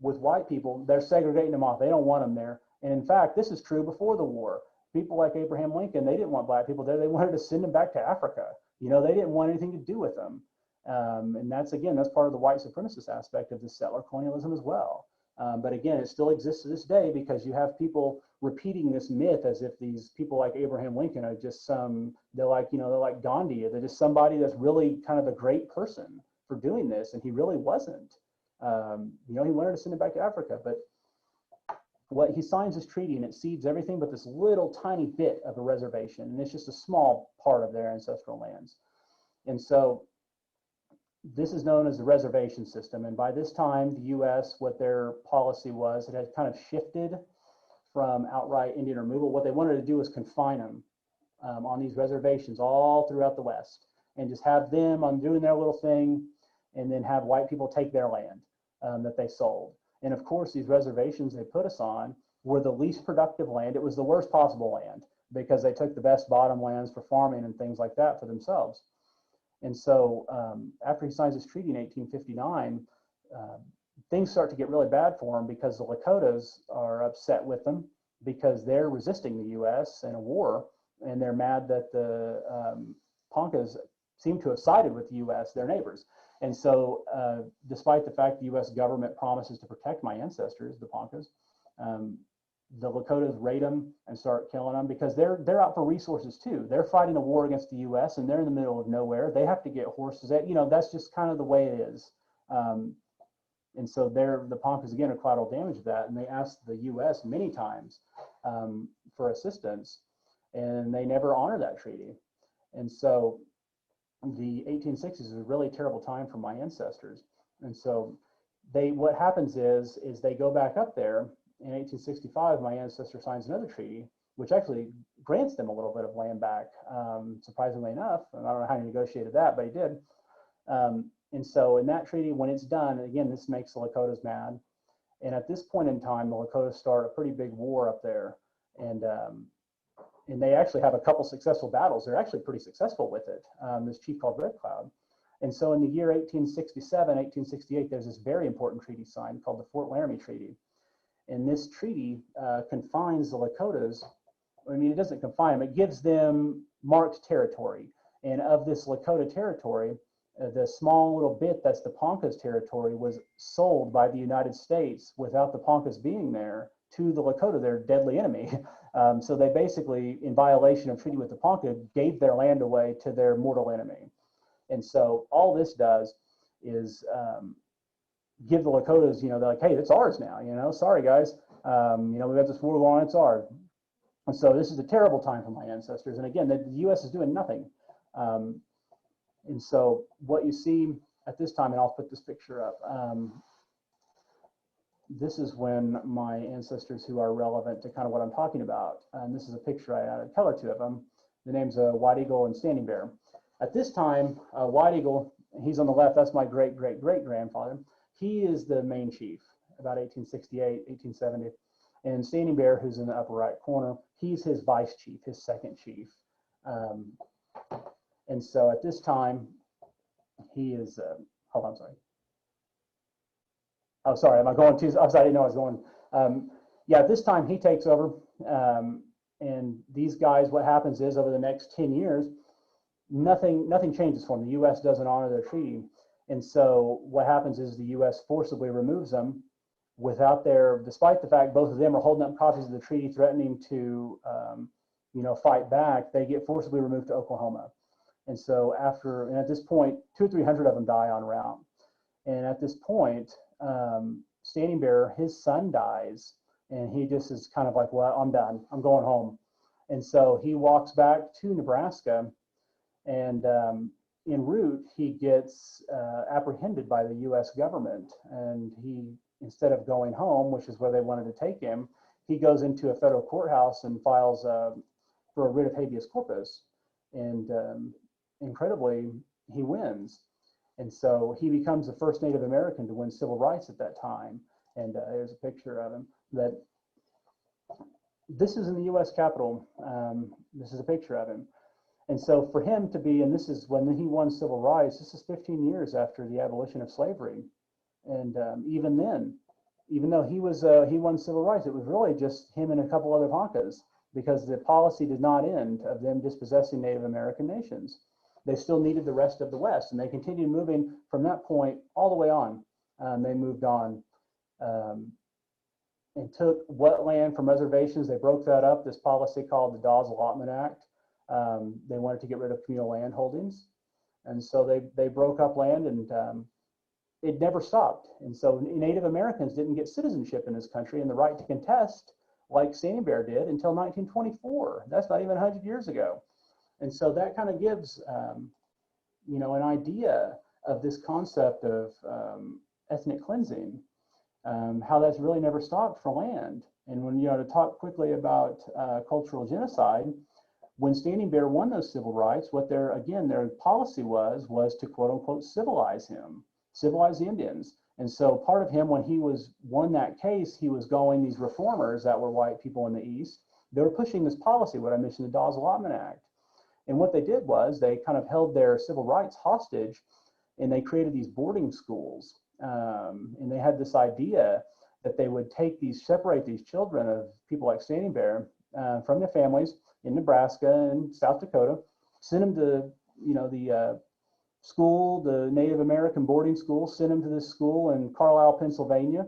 with white people, they're segregating them off. They don't want them there. And in fact, this is true before the war. People like Abraham Lincoln, they didn't want black people there. They wanted to send them back to Africa. They didn't want anything to do with them. And that's part of the white supremacist aspect of this settler colonialism as well. But again, it still exists to this day because you have people repeating this myth as if these people like Abraham Lincoln are just they're like Gandhi. They're just somebody that's really kind of a great person for doing this. And he really wasn't. He wanted to send it back to Africa, but he signs this treaty and it cedes everything but this little tiny bit of a reservation. And it's just a small part of their ancestral lands. And so this is known as the reservation system. And by this time, the U.S., what their policy was, it had kind of shifted from outright Indian removal. What they wanted to do was confine them on these reservations all throughout the West and just have them on doing their little thing and then have white people take their land that they sold. And of course, these reservations they put us on were the least productive land. It was the worst possible land because they took the best bottom lands for farming and things like that for themselves. And so after he signs this treaty in 1859, things start to get really bad for him because the Lakotas are upset with them because they're resisting the U.S. in a war, and they're mad that the Poncas seem to have sided with the U.S., their neighbors. And so despite the fact the U.S. government promises to protect my ancestors, the Poncas, the Lakotas raid them and start killing them because they're out for resources too. They're fighting a war against the U.S. and they're in the middle of nowhere. They have to get horses. That's just kind of the way it is. And so the Poncas again are collateral damage of that, and they asked the U.S. many times for assistance, and they never honor that treaty. And so the 1860s is a really terrible time for my ancestors. And so what happens is they go back up there. In 1865, my ancestor signs another treaty, which actually grants them a little bit of land back, surprisingly enough. And I don't know how he negotiated that, but he did. And so in that treaty, when it's done, again, this makes the Lakotas mad. And at this point in time, the Lakotas start a pretty big war up there. And they actually have a couple successful battles. They're actually pretty successful with it. This chief called Red Cloud. And so in the year 1867, 1868, there's this very important treaty signed called the Fort Laramie Treaty. And this treaty confines the Lakotas. I mean, it doesn't confine them, it gives them marked territory. And of this Lakota territory, the small little bit that's the Ponca's territory was sold by the United States without the Poncas being there to the Lakota, their deadly enemy. So they basically, in violation of treaty with the Ponca, gave their land away to their mortal enemy. And so all this does is give the Lakotas, they're like, hey, it's ours now, sorry guys, we've got this war going on, it's ours. And so this is a terrible time for my ancestors. And again, the U.S. is doing nothing. And so what you see at this time, and I'll put this picture up, this is when my ancestors who are relevant to kind of what I'm talking about, and this is a picture I added color to of them. The name's White Eagle and Standing Bear. At this time, White Eagle, he's on the left, that's my great-great-great-grandfather. He is the main chief, about 1868, 1870. And Standing Bear, who's in the upper right corner, he's his vice chief, his second chief. And so at this time, he is, hold on, sorry. Oh, sorry, am I going too, I'm sorry, I didn't know I was going. Yeah, at this time he takes over, and these guys, what happens is over the next 10 years, nothing changes for them. The U.S. doesn't honor their treaty. And so what happens is the U.S. forcibly removes them without despite the fact both of them are holding up copies of the treaty threatening to, fight back, they get forcibly removed to Oklahoma. And so and at this point, 200 or 300 of them die en route. And at this point, Standing Bear, his son dies, and he just is kind of like, well, I'm done, I'm going home. And so he walks back to Nebraska, and en route, he gets apprehended by the U.S. government. And he, instead of going home, which is where they wanted to take him, he goes into a federal courthouse and files for a writ of habeas corpus. And incredibly, he wins. And so he becomes the first Native American to win civil rights at that time. And there's a picture of him. This is in the U.S. Capitol. This is a picture of him. And so for him to be, and this is when he won civil rights, this is 15 years after the abolition of slavery. And even then, even though he won civil rights, it was really just him and a couple other Poncas, because the policy did not end of them dispossessing Native American nations. They still needed the rest of the West, and they continued moving from that point all the way on. They moved on and took what land from reservations. They broke that up, this policy called the Dawes Allotment Act. They wanted to get rid of communal land holdings. And so they broke up land, and it never stopped. And so Native Americans didn't get citizenship in this country and the right to contest like Standing Bear did until 1924. That's not even 100 years ago. And so that kind of gives, an idea of this concept of ethnic cleansing, how that's really never stopped for land. And when, to talk quickly about cultural genocide, when Standing Bear won those civil rights, what their policy was to quote unquote civilize the Indians. And so part of him, when he won that case, he was going, these reformers that were white people in the East, they were pushing this policy, what I mentioned, the Dawes Allotment Act. And what they did was they kind of held their civil rights hostage, and they created these boarding schools. And they had this idea that they would separate these children of people like Standing Bear from their families in Nebraska and South Dakota, send them to, the school, the Native American boarding school, send them to this school in Carlisle, Pennsylvania.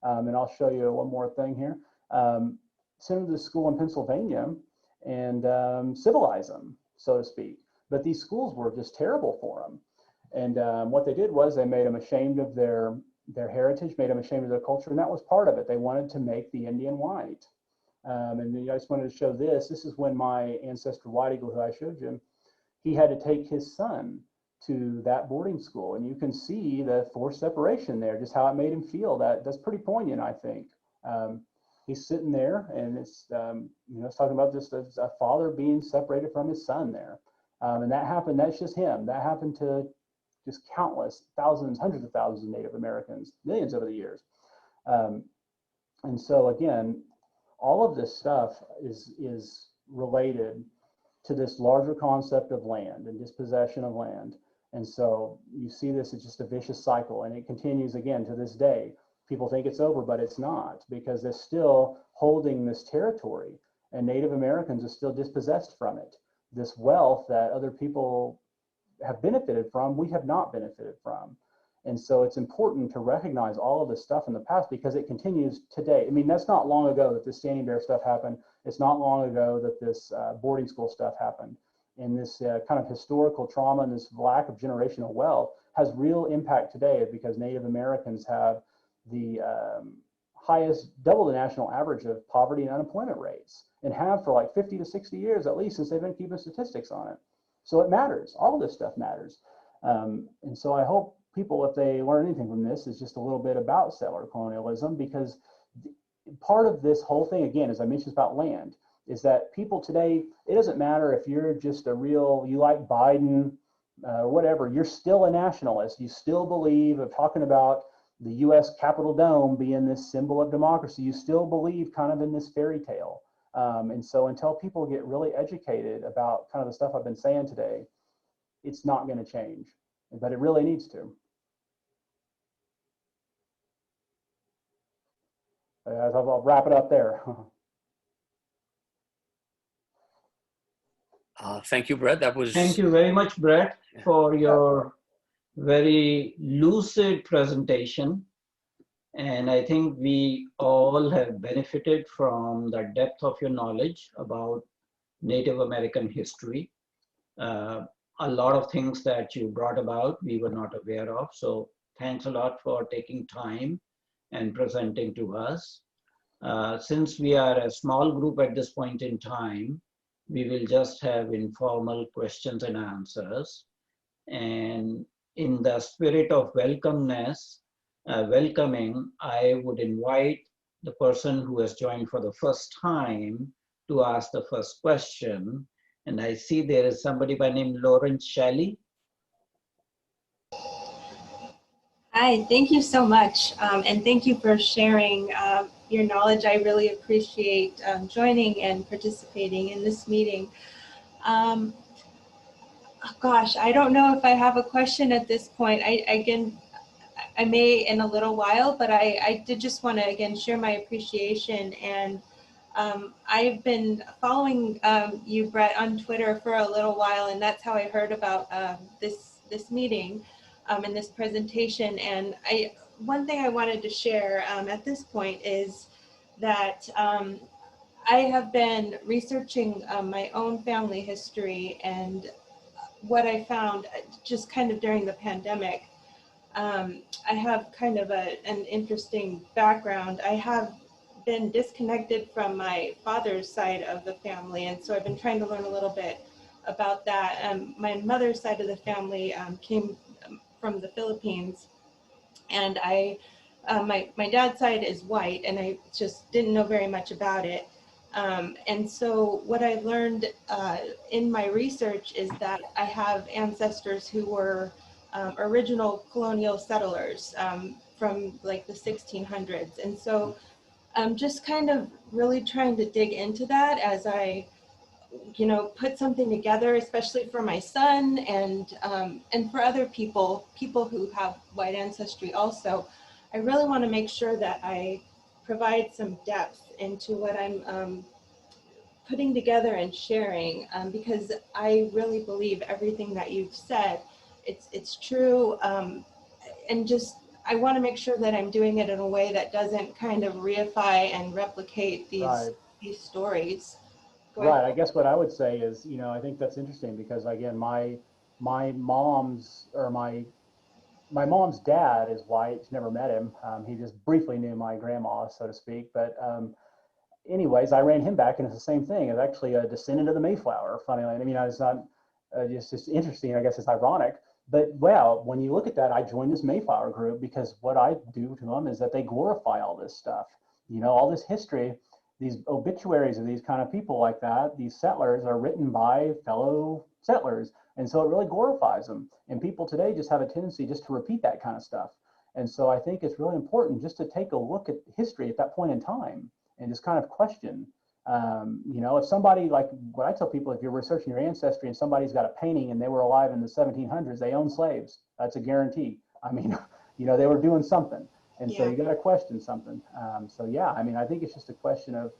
And I'll show you one more thing here. Send them to the school in Pennsylvania and civilize them, so to speak. But these schools were just terrible for them. And what they did was they made them ashamed of their heritage, made them ashamed of their culture, and that was part of it. They wanted to make the Indian white. And I just wanted to show this. This is when my ancestor White Eagle, who I showed you, he had to take his son to that boarding school, and you can see the forced separation there, just how it made him feel. That's pretty poignant, I think. He's sitting there, and it's it's talking about just a father being separated from his son there, and that happened. That's just him. That happened to just countless thousands, hundreds of thousands of Native Americans, millions over the years. And so again, all of this stuff is related to this larger concept of land and dispossession of land. And so you see this as just a vicious cycle, and it continues again to this day. People think it's over, but it's not, because they're still holding this territory, and Native Americans are still dispossessed from it. This wealth that other people have benefited from, we have not benefited from. And so it's important to recognize all of this stuff in the past, because it continues today. I mean, that's not long ago that this Standing Bear stuff happened. It's not long ago that this boarding school stuff happened. And this kind of historical trauma and this lack of generational wealth has real impact today, because Native Americans have the highest, double the national average of poverty and unemployment rates, and have for like 50 to 60 years at least, since they've been keeping statistics on it. So it matters. All of this stuff matters. And so I hope people, if they learn anything from this, is just a little bit about settler colonialism, because part of this whole thing, again, as I mentioned about land, is that people today, it doesn't matter if you're just a real, you like Biden or whatever, you're still a nationalist. You still believe of talking about the US Capitol Dome being this symbol of democracy. You still believe kind of in this fairy tale. And so until people get really educated about kind of the stuff I've been saying today, it's not going to change, but it really needs to. I'll wrap it up there. Thank you, Brett. That was. Thank you very much, Brett, for your very lucid presentation. And I think we all have benefited from the depth of your knowledge about Native American history. A lot of things that you brought about we were not aware of. So thanks a lot for taking time and presenting to us. Since we are a small group at this point in time, we will just have informal questions and answers. And in the spirit of welcoming, I would invite the person who has joined for the first time to ask the first question. And I see there is somebody by name Lawrence Shelley. Hi, thank you so much. And thank you for sharing your knowledge. I really appreciate joining and participating in this meeting. Gosh, I don't know if I have a question at this point. I may in a little while, but I did just want to again share my appreciation. And I've been following you, Brett, on Twitter for a little while, and that's how I heard about this meeting and this presentation. And one thing I wanted to share at this point is that I have been researching my own family history, and what I found just kind of during the pandemic, I have kind of an interesting background. I have been disconnected from my father's side of the family, and so I've been trying to learn a little bit about that. My mother's side of the family came from the Philippines, and my dad's side is white, and I just didn't know very much about it. And so what I learned in my research is that I have ancestors who were original colonial settlers from like the 1600s. And so I'm just kind of really trying to dig into that as I, put something together, especially for my son and for other people who have white ancestry also. I really want to make sure that I provide some depth into what I'm putting together and sharing, because I really believe everything that you've said. It's true, and just I want to make sure that I'm doing it in a way that doesn't kind of reify and replicate these stories. Right. I guess what I would say is, I think that's interesting because again, my mom's dad is white. Never met him. He just briefly knew my grandma, so to speak. But anyways, I ran him back, and it's the same thing. It's actually a descendant of the Mayflower. Funnily, it's not. It's just interesting. I guess it's ironic. But well, when you look at that, I joined this Mayflower group because what I do to them is that they glorify all this stuff. You know, all this history, these obituaries of these kind of people like that, these settlers are written by fellow settlers. And so it really glorifies them. And people today just have a tendency just to repeat that kind of stuff. And so I think it's really important just to take a look at history at that point in time and just kind of question. You know, if somebody, like what I tell people, if you're researching your ancestry and somebody's got a painting and they were alive in the 1700s, they own slaves. That's a guarantee. I mean, you know, they were doing something. And so you got to question something. So yeah, I mean, I think it's just a question of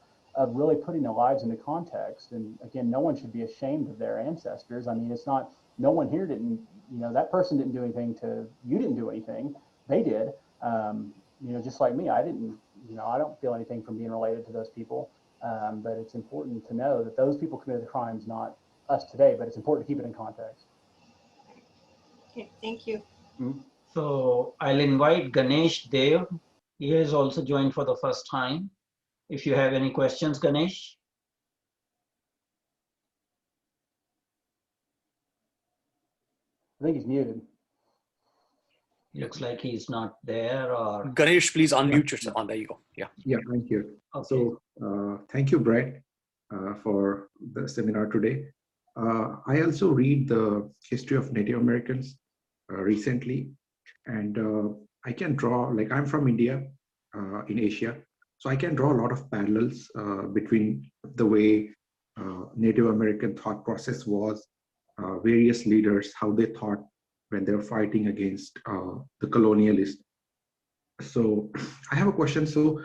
really putting their lives into context. And again, no one should be ashamed of their ancestors. I mean, it's not, no one here didn't, you know, that person didn't do anything to, you didn't do anything. They did. You know, just like me, I didn't, you know, I don't feel anything from being related to those people. But it's important to know that those people committed the crimes, not us today, but it's important to keep it in context. Okay, thank you. So I'll invite Ganesh Dev. He has also joined for the first time. If you have any questions, Ganesh. I think he's muted. Looks like he's not there, or Ganesh, please unmute yourself. Oh, there you go. Yeah. Yeah, thank you. okay. So thank you, Brett, for the seminar today. I also read the history of Native Americans recently, and I can draw, like I'm from India in Asia, so I can draw a lot of parallels between the way Native American thought process was, various leaders, how they thought when they were fighting against the colonialists. So I have a question. So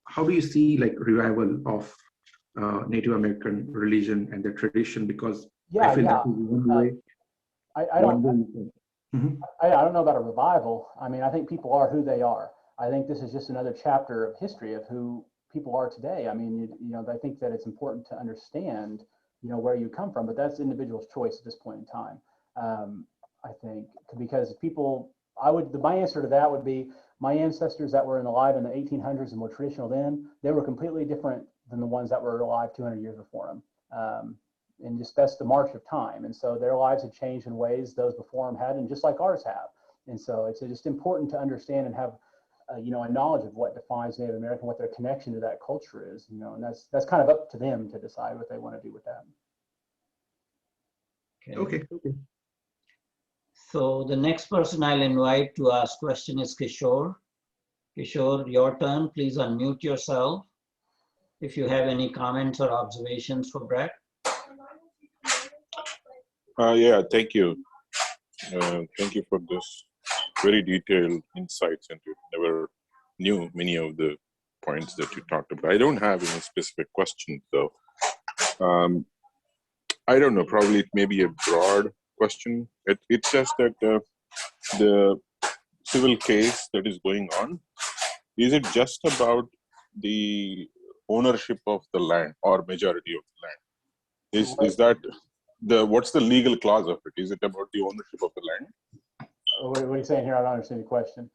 how do you see like revival of Native American religion and their tradition? Because Yeah, I feel yeah. that is one way. I don't know about a revival. I mean, I think people are who they are. I think this is just another chapter of history of who people are today. I mean, you know, I think that it's important to understand, you know, where you come from, but that's individual's choice at this point in time. I think because people, my answer to that would be my ancestors that were alive in the 1800s and were traditional then, they were completely different than the ones that were alive 200 years before them. And just that's the march of time. And so their lives have changed in ways those before them had, and just like ours have. And so it's just important to understand and have, you know, a knowledge of what defines Native American, what their connection to that culture is, you know, and that's kind of up to them to decide what they want to do with that. Okay. So the next person I'll invite to ask question is Kishore. Kishore, your turn. Please unmute yourself if you have any comments or observations for Brett. Yeah, thank you. Thank you for this very detailed insights into it. Never knew many of the points that you talked about. I don't have any specific questions, though. I don't know, probably it may be a broad question. It's just that the civil case that is going on, is it just about the ownership of the land or majority of the land? Is that what's the legal clause of it? Is it about the ownership of the land? What are you saying here? I don't understand the question.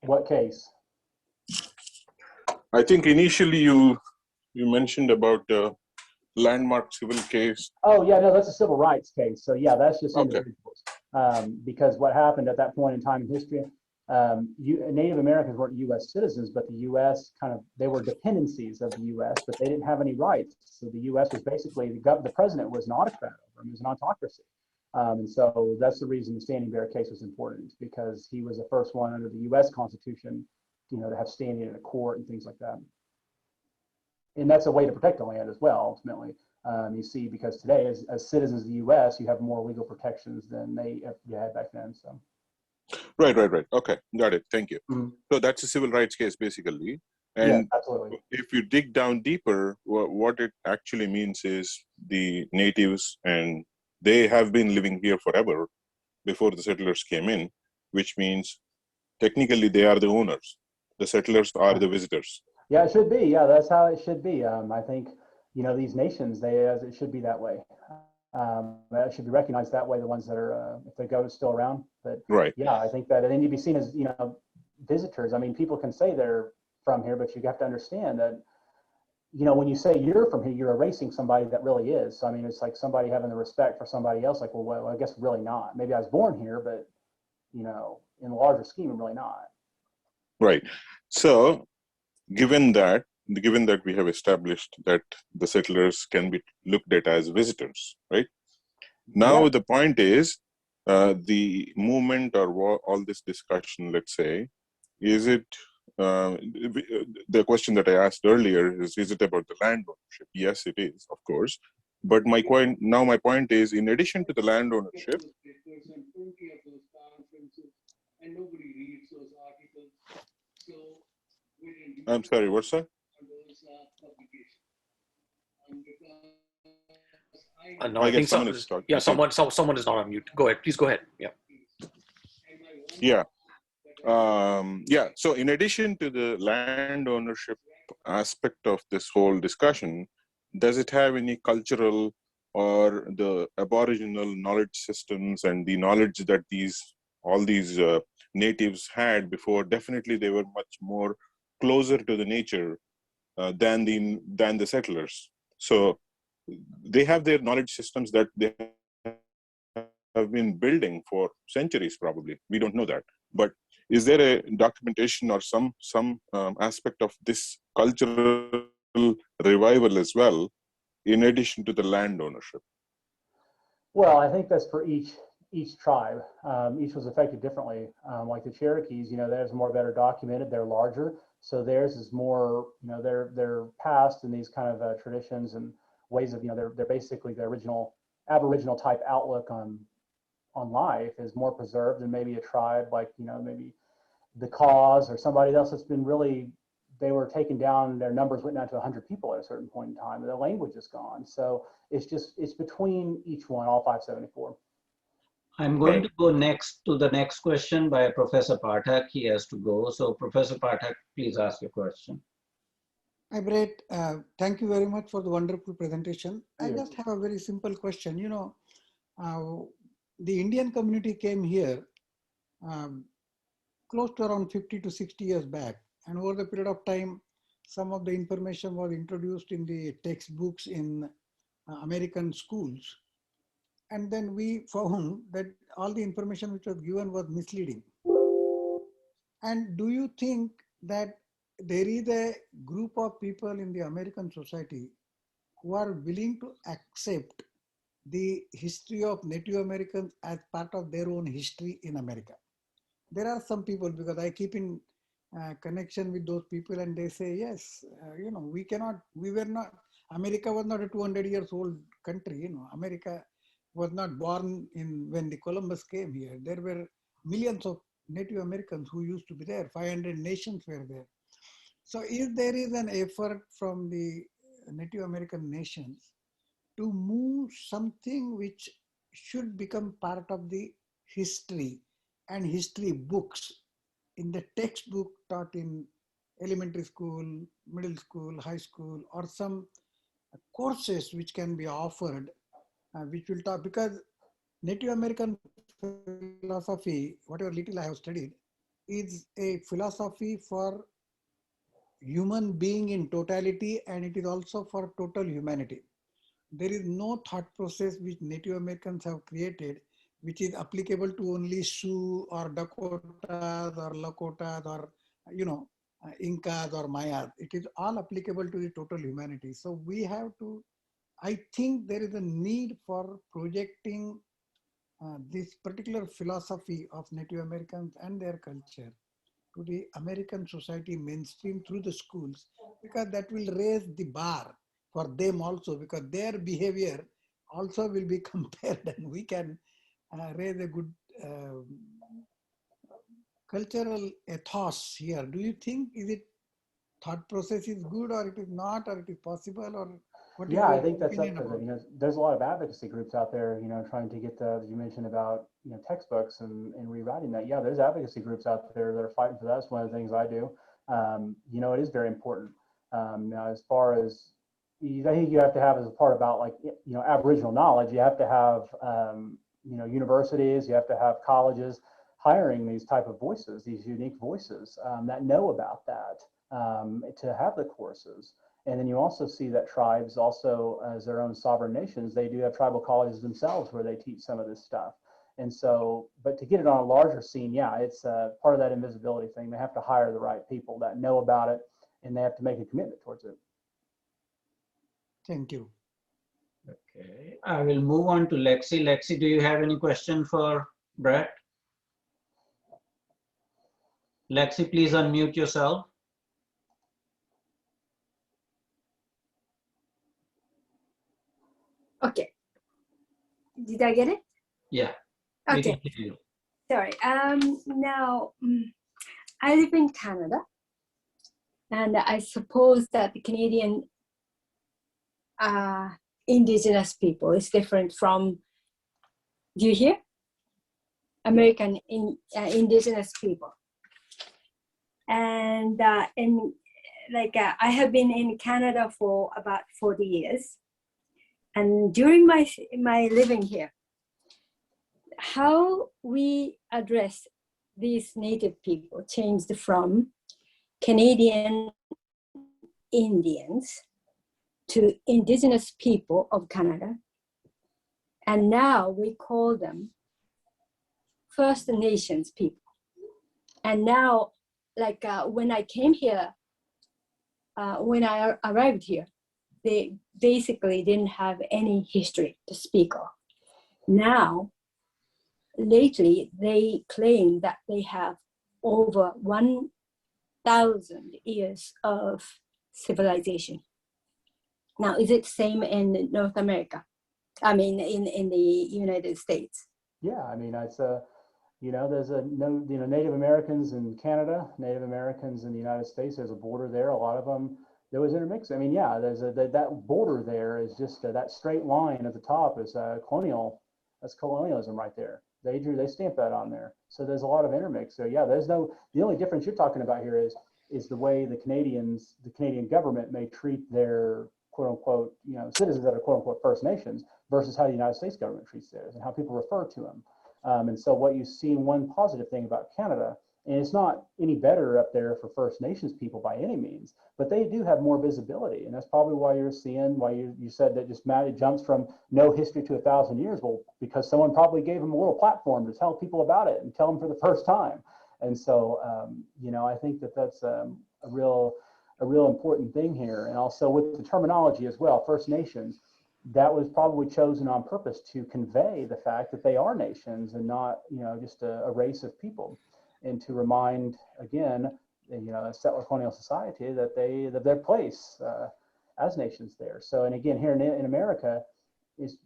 What case? I think initially you mentioned about landmark civil case. Oh yeah, no, that's a civil rights case. So yeah, that's just Okay. individuals. Because what happened at that point in time in history, Native Americans weren't U.S. citizens, but the U.S. they were dependencies of the U.S., but they didn't have any rights. So the U.S. was basically, the president was an autocrat over them. It was an autocracy. And so that's the reason the Standing Bear case was important, because he was the first one under the U.S. Constitution, you know, to have standing in a court and things like that. And that's a way to protect the land as well, ultimately. You see, because today, as citizens of the U.S., you have more legal protections than you had back then. So. Right. Okay, got it. Thank you. So that's a civil rights case, basically. And yeah, absolutely. If you dig down deeper, what it actually means is the natives, and they have been living here forever before the settlers came in, which means technically they are the owners. The settlers are the visitors. Yeah, it should be. Yeah, that's how it should be. I think, you know, these nations, it should be that way. It should be recognized that way, the ones that are, if the goat is still around. But right. Yeah, I think that, and then you'd be seen as, you know, visitors. I mean, people can say they're from here, but you have to understand that you know, when you say you're from here, you're erasing somebody that really is. So, I mean, it's like somebody having the respect for somebody else. Like, well, I guess really not. Maybe I was born here, but, you know, in the larger scheme, I'm really not. Right. So, given that we have established that the settlers can be looked at as visitors, right? Now, the point is, the movement or all this discussion, let's say, is it, the question that I asked earlier is it about the land ownership? Yes, it is, of course. But my point is, in addition to the land ownership, I'm sorry, what's that? No, I I guess think someone is talking. yeah, someone is not on mute. Go ahead, please go ahead. Yeah. Yeah. So in addition to the land ownership aspect of this whole discussion, does it have any cultural or the aboriginal knowledge systems and the knowledge that all these natives had before? Definitely they were much more closer to the nature than the settlers. So they have their knowledge systems that they have been building for centuries, probably. We don't know that. But is there a documentation or some aspect of this cultural revival as well, in addition to the land ownership? Well, I think that's for each tribe. Each was affected differently. Like the Cherokees, you know, theirs more better documented. They're larger, so theirs is more, you know, they're past in these kind of traditions and ways of, you know, they're basically the original Aboriginal type outlook on life is more preserved than maybe a tribe like, you know, maybe the Cause or somebody else that's been really, they were taken down, their numbers went down to 100 people at a certain point in time, and the language is gone. So it's between each one, all 574. I'm going to go next to the next question by Professor Pathak. He has to go. So Professor Pathak, please ask your question. Hi, Brett. Thank you very much for the wonderful presentation. Yeah. I just have a very simple question. You know, the Indian community came here close to around 50 to 60 years back. And over the period of time, some of the information was introduced in the textbooks in American schools. And then we found that all the information which was given was misleading. And do you think that there is a group of people in the American society who are willing to accept the history of Native Americans as part of their own history in America? There are some people, because I keep in connection with those people, and they say, yes, you know, America was not a 200 years old country. You know, America was not born when the Columbus came here. There were millions of Native Americans who used to be there. 500 nations were there. So if there is an effort from the Native American nations to move something which should become part of the history and history books in the textbook taught in elementary school, middle school, high school, or some courses which can be offered, which will talk, because Native American philosophy, whatever little I have studied, is a philosophy for human being in totality, and it is also for total humanity. There is no thought process which Native Americans have created which is applicable to only Sioux or Dakotas or Lakotas or, you know, Incas or Mayas. It is all applicable to the total humanity. So we have to, I think there is a need for projecting this particular philosophy of Native Americans and their culture to the American society mainstream through the schools, because that will raise the bar for them also, because their behavior also will be compared, and we can raise a good cultural ethos here. Do you think, is it thought process is good, or it is not, or it is possible, or what is Yeah, I your think that's up opinion to about the, you know, there's a lot of advocacy groups out there, you know, trying to get the, you mentioned about, you know, textbooks and rewriting that. Yeah, there's advocacy groups out there that are fighting for that. That's one of the things I do. You know, it is very important. Now, as far as, I think you have to have as a part about, like, you know, Aboriginal knowledge, you have to have, you know, universities, you have to have colleges hiring these type of voices, these unique voices that know about that, to have the courses. And then you also see that tribes also, as their own sovereign nations, they do have tribal colleges themselves where they teach some of this stuff. And so, but to get it on a larger scene, yeah, it's part of that invisibility thing. They have to hire the right people that know about it, and they have to make a commitment towards it. Thank you. Okay, I will move on to Lexi. Lexi, do you have any question for Brett? Lexi, please unmute yourself. Okay. Did I get it? Yeah. We Okay. can hear you. Sorry. Now, I live in Canada, and I suppose that the Canadian Indigenous people is different from, do you hear? American Indigenous people. And I have been in Canada for about 40 years. And during my living here, how we address these Native people changed from Canadian Indians to Indigenous people of Canada. And now we call them First Nations people. And now, when I came here, when I arrived here, they basically didn't have any history to speak of. Now, lately, they claim that they have over 1,000 years of civilization. Now, is it same in North America? I mean, in the United States? Yeah, I mean, it's there's Native Americans in Canada, Native Americans in the United States. There's a border there. A lot of them, there was intermixed. I mean, yeah, there's that border there is just that straight line at the top is colonial. That's colonialism right there. They stamped that on there. So there's a lot of intermix. So yeah, the only difference you're talking about here is the way the Canadian government may treat their quote unquote, citizens that are quote unquote First Nations versus how the United States government treats theirs and how people refer to them. And so what you see, one positive thing about Canada, and it's not any better up there for First Nations people by any means, but they do have more visibility. And that's probably why you're seeing, why you said that just it jumps from no history to 1,000 years. Well, because someone probably gave them a little platform to tell people about it and tell them for the first time. And so, I think that's a real important thing here. And also with the terminology as well, First Nations, that was probably chosen on purpose to convey the fact that they are nations and not, just a race of people, and to remind again, a settler colonial society that their place as nations there. So, and again, here in America, is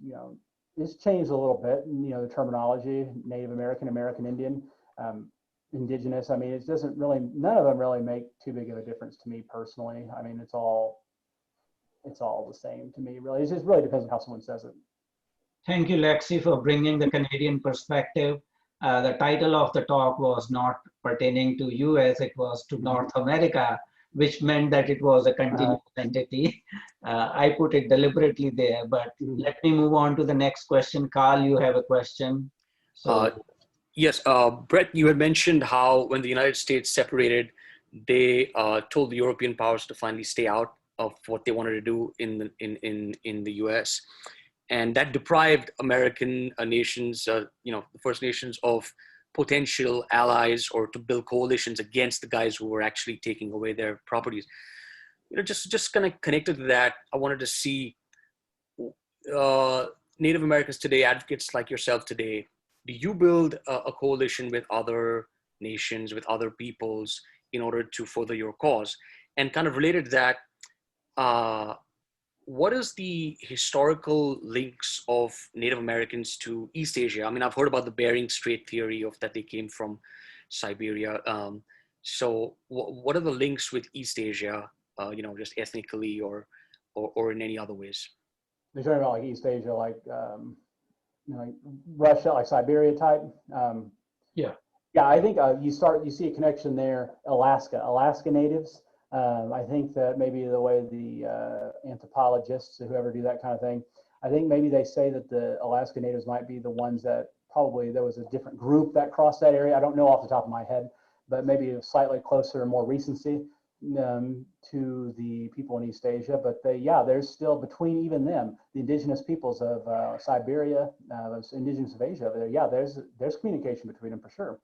it's changed a little bit. The terminology, Native American, American Indian, Indigenous. I mean, it doesn't really, none of them really make too big of a difference to me personally. I mean, it's all the same to me, really. It just really depends on how someone says it. Thank you, Lexi, for bringing the Canadian perspective. The title of the talk was not pertaining to you as it was to North America, which meant that it was a continuous entity. I put it deliberately there, but let me move on to the next question. Carl, you have a question. So. Yes, Brett, you had mentioned how when the United States separated, they told the European powers to finally stay out of what they wanted to do in the U.S. And that deprived American nations, the First Nations, of potential allies or to build coalitions against the guys who were actually taking away their properties. Just kind of connected to that, I wanted to see Native Americans today, advocates like yourself today, do you build a coalition with other nations, with other peoples in order to further your cause? And kind of related to that, what is the historical links of Native Americans to East Asia? I mean, I've heard about the Bering Strait theory of that they came from Siberia. So what are the links with East Asia, just ethnically or in any other ways? You're talking about like East Asia, like Russia, like Siberia type. Yeah. Yeah, I think you see a connection there. Alaska natives. I think that maybe the way the anthropologists or whoever do that kind of thing, I think maybe they say that the Alaska natives might be the ones that probably there was a different group that crossed that area. I don't know off the top of my head, but maybe slightly closer and more recency. to the people in East Asia, but there's still between even them, the indigenous peoples of Siberia, indigenous of Asia. There's communication between them for sure.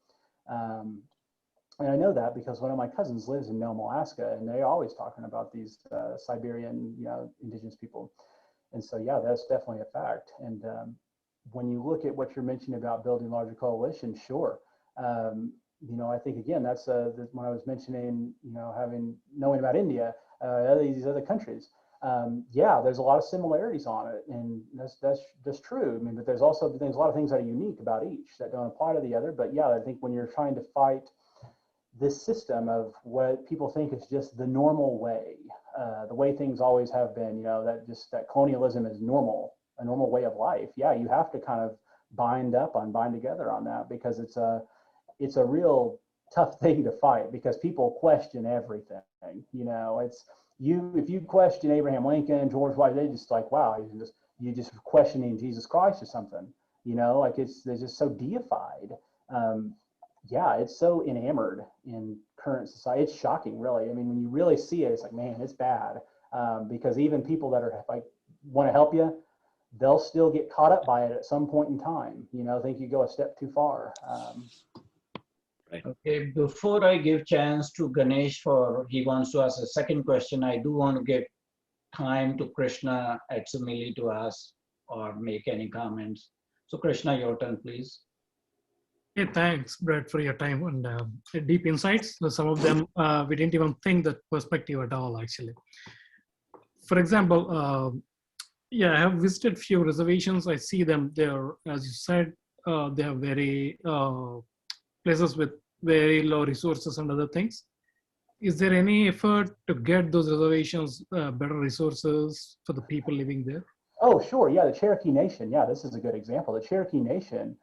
And I know that because one of my cousins lives in Nome, Alaska, and they're always talking about these Siberian, indigenous people. And so, that's definitely a fact. And when you look at what you're mentioning about building larger coalitions, sure. I think again, that's when I was mentioning, knowing about India, these other countries. There's a lot of similarities on it, and that's true. I mean, but there's a lot of things that are unique about each that don't apply to the other. But I think when you're trying to fight this system of what people think is just the normal way, the way things always have been, that colonialism is normal, a normal way of life. You have to kind of bind together on that, because it's a real tough thing to fight, because people question everything. If you question Abraham Lincoln, George Washington, they just like, wow, you're just questioning Jesus Christ or something. They're just so deified. It's so enamored in current society. It's shocking, really. I mean, when you really see it, it's like, man, it's bad. Because even people that are like want to help you, they'll still get caught up by it at some point in time. Think you go a step too far. Right. Okay, before I give chance to Ganesh he wants to ask a second question, I do want to give time to Krishna at Sumili to ask or make any comments. So Krishna, your turn, please. Hey, thanks, Brett, for your time and deep insights. So some of them, we didn't even think that perspective at all, actually. For example, I have visited few reservations. I see them there, as you said, they have very places with very low resources and other things. Is there any effort to get those reservations better resources for the people living there? Oh, sure. The Cherokee Nation. This is a good example. The Cherokee Nation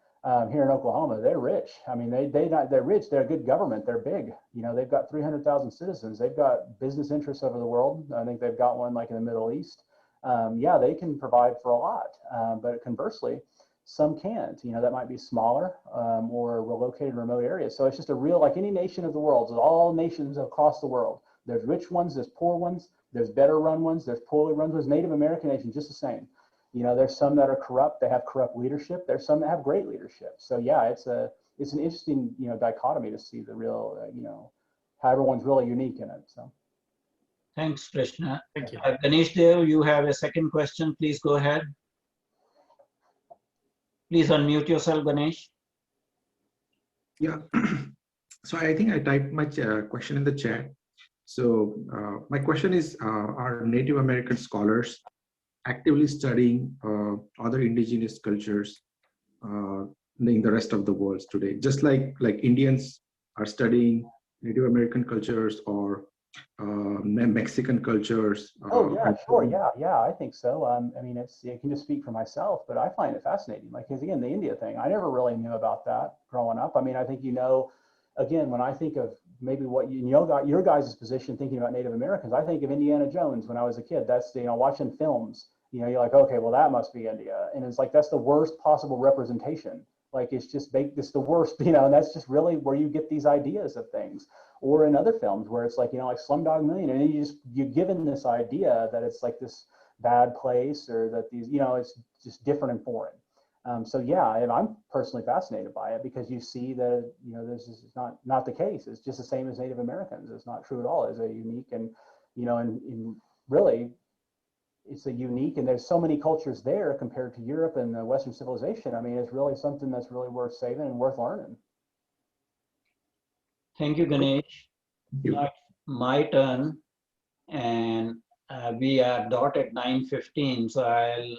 here in Oklahoma, they're rich. I mean, they're rich. They're a good government. They're big. They've got 300,000 citizens. They've got business interests over the world. I think they've got one like in the Middle East. They can provide for a lot. But conversely, some can't. That might be smaller or located in remote areas. So it's just a real, like any nation of the world, all nations across the world. There's rich ones, there's poor ones, there's better run ones, there's poorly run ones. Native American nations, just the same. There's some that are corrupt, they have corrupt leadership. There's some that have great leadership. So it's an interesting, dichotomy to see the real, how everyone's really unique in it. So. Thanks, Krishna. Thank you. Ganesh Dev, you have a second question. Please go ahead. Please unmute yourself, Ganesh. Yeah. So I think I typed my question in the chat. So my question is, are Native American scholars actively studying other indigenous cultures in the rest of the world today? Just like Indians are studying Native American cultures or Mexican cultures. Sure. I think so. I mean, I can just speak for myself, but I find it fascinating. Like, because again, the India thing, I never really knew about that growing up. I mean, I think, again, when I think of maybe what your guys' position thinking about Native Americans, I think of Indiana Jones when I was a kid. That's, watching films, you're like, okay, well, that must be India. And it's like, that's the worst possible representation. Like, it's just it's the worst, and that's just really where you get these ideas of things. Or in other films where it's like, like Slumdog Millionaire, and you're given this idea that it's like this bad place, or that these, it's just different and foreign. And I'm personally fascinated by it, because you see that, this is not the case. It's just the same as Native Americans. It's not true at all. It's a unique and, and really, it's a unique, and there's so many cultures there compared to Europe and the Western civilization. I mean, it's really something that's really worth saving and worth learning. Thank you, Ganesh. My turn, and we are dot at 9:15, so I'll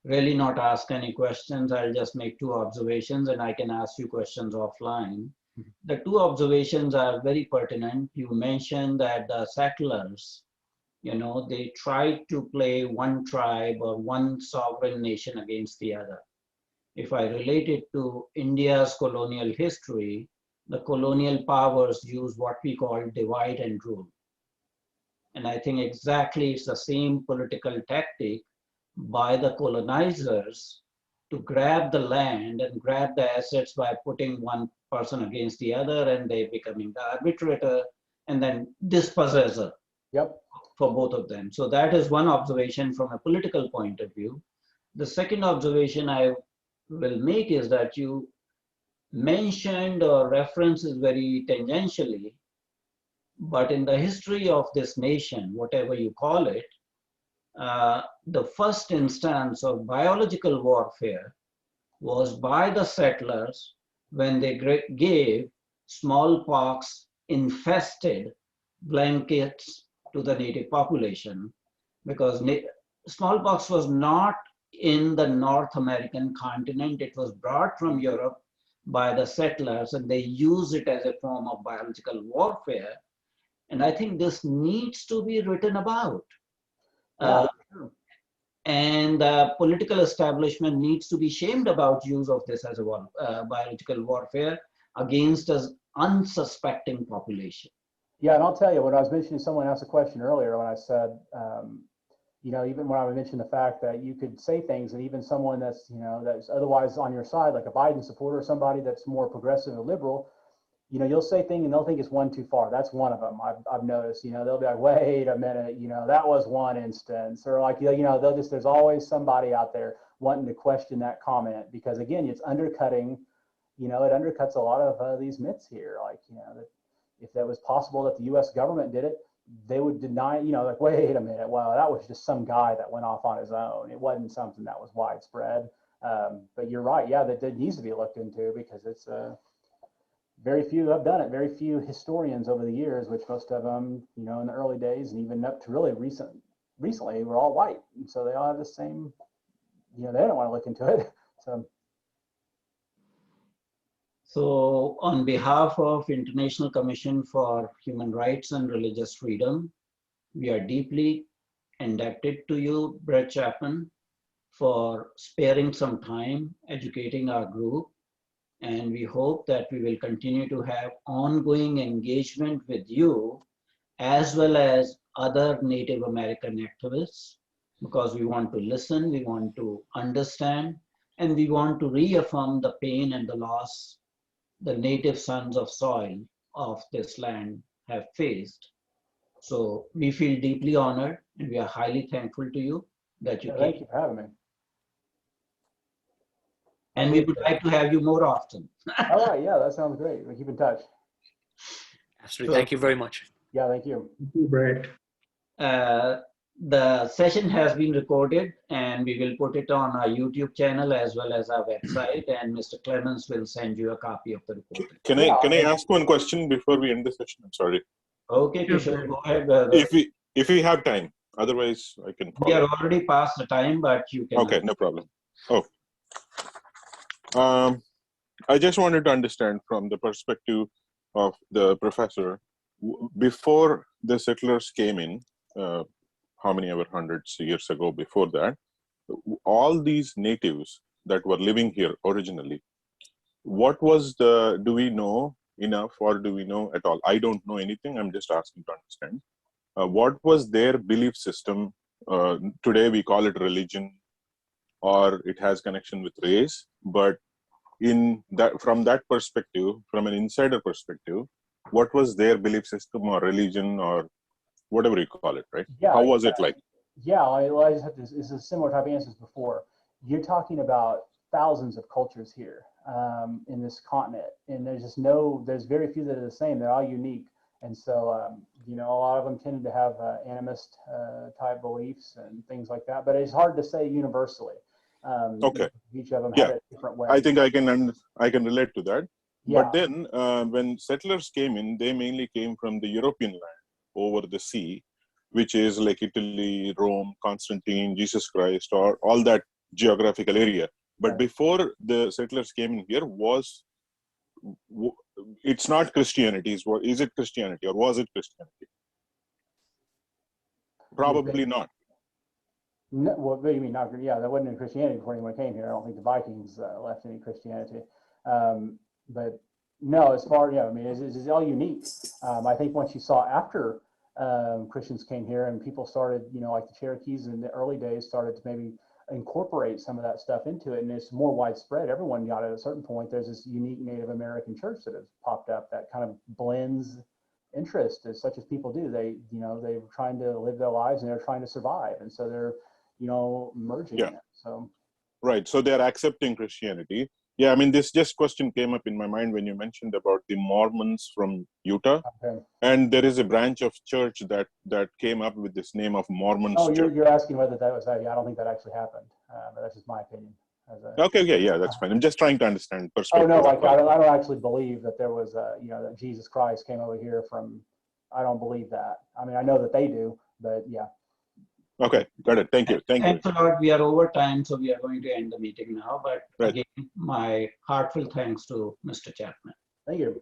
really not ask any questions. I'll just make two observations, and I can ask you questions offline. The two observations are very pertinent. You mentioned that the settlers, they tried to play one tribe or one sovereign nation against the other. If I relate it to India's colonial history, the colonial powers use what we call divide and rule. And I think exactly it's the same political tactic by the colonizers to grab the land and grab the assets by putting one person against the other, and they becoming the arbitrator and then dispossessor. Yep. For both of them. So that is one observation from a political point of view. The second observation I will make is that you mentioned or references very tangentially, but in the history of this nation, whatever you call it, the first instance of biological warfare was by the settlers when they gave smallpox infested blankets to the native population, because smallpox was not in the North American continent. It was brought from Europe by the settlers, and they use it as a form of biological warfare. And I think this needs to be written about. And the political establishment needs to be shamed about use of this as a biological warfare against an unsuspecting population. Yeah, and I'll tell you, when I was mentioning, someone asked a question earlier when I said, you know, even when I mentioned the fact that you could say things and even someone that's, you know, that's otherwise on your side, like a Biden supporter or somebody that's more progressive or liberal, you know, you'll say things and they'll think it's one too far. That's one of them. I've noticed, you know, they'll be like, wait a minute, you know, that was one instance, or like, you know, they'll just, there's always somebody out there wanting to question that comment, because again, it's undercutting, you know, it undercuts a lot of these myths here. Like, you know, that if that was possible that the U.S. government did it, they would deny, you know, like, wait a minute, well, that was just some guy that went off on his own. It wasn't something that was widespread. But you're right, yeah, that needs to be looked into, because it's very few have done it. Very few historians over the years, which most of them, you know, in the early days and even up to really recently, were all white. And so they all have the same, you know, they don't want to look into it. So on behalf of International Commission for Human Rights and Religious Freedom, we are deeply indebted to you, Brett Chapman, for sparing some time educating our group. And we hope that we will continue to have ongoing engagement with you as well as other Native American activists, because we want to listen, we want to understand, and we want to reaffirm the pain and the loss the native sons of soil of this land have faced. So we feel deeply honored, and we are highly thankful to you that you came. Thank you for having me. And we would like to have you more often. All right, yeah, that sounds great. We'll keep in touch. Absolutely. Thank you very much. Yeah, thank you. Thank you, Brett. The session has been recorded, and we will put it on our YouTube channel as well as our website, and Mr. Clemens will send you a copy of the report. Can I ask one question before we end the session? I'm sorry. Okay, Kishore, go ahead. If we have time, otherwise I can follow. We are already past the time, but you can. Okay, no problem. Oh, I just wanted to understand from the perspective of the professor, before the settlers came in, how many ever hundreds of years ago before that, all these natives that were living here originally, what was the, do we know enough or do we know at all? I don't know anything, I'm just asking to understand. What was their belief system? Today we call it religion, or it has connection with race, but in that, from that perspective, from an insider perspective, what was their belief system or religion or whatever you call it, right? Yeah, how was it like? Yeah, I just have this is a similar type of answers before. You're talking about thousands of cultures here in this continent, and there's just there's very few that are the same. They're all unique, and so you know, a lot of them tended to have animist type beliefs and things like that. But it's hard to say universally. Okay. Each of them had a different way. I think I can relate to that. Yeah. But then when settlers came in, they mainly came from the European land over the sea, which is like Italy, Rome, Constantine, Jesus Christ, or all that geographical area. But right. Before the settlers came in here, it's not Christianity. Is it Christianity or was it Christianity? Probably not. No, what do you mean not? Yeah, that wasn't in Christianity before anyone came here. I don't think the Vikings left any Christianity. But no, as far, I mean, it's all unique. I think once you saw after Christians came here and people started, you know, like the Cherokees in the early days started to maybe incorporate some of that stuff into it, and it's more widespread. Everyone got at a certain point. There's this unique Native American church that has popped up that kind of blends interest, as such as people do. They're trying to live their lives and they're trying to survive, and so they're, merging Yeah. it. So Right. So they're accepting Christianity. Yeah. I mean, this just question came up in my mind when you mentioned about the Mormons from Utah. okay. And there is a branch of church that came up with this name of Mormons Oh, Church. you're asking whether that was that? Yeah, I don't think that actually happened, but that's just my opinion. Okay, yeah, that's fine. I'm just trying to understand Oh perspective. no, like I don't actually believe that there was that Jesus Christ came over here from. I don't believe that. I mean, I know that they do, but yeah. Okay, got it. Thank you. Thanks a lot. We are over time, so we are going to end the meeting now. But Right. again, my heartfelt thanks to Mr. Chapman. Thank you.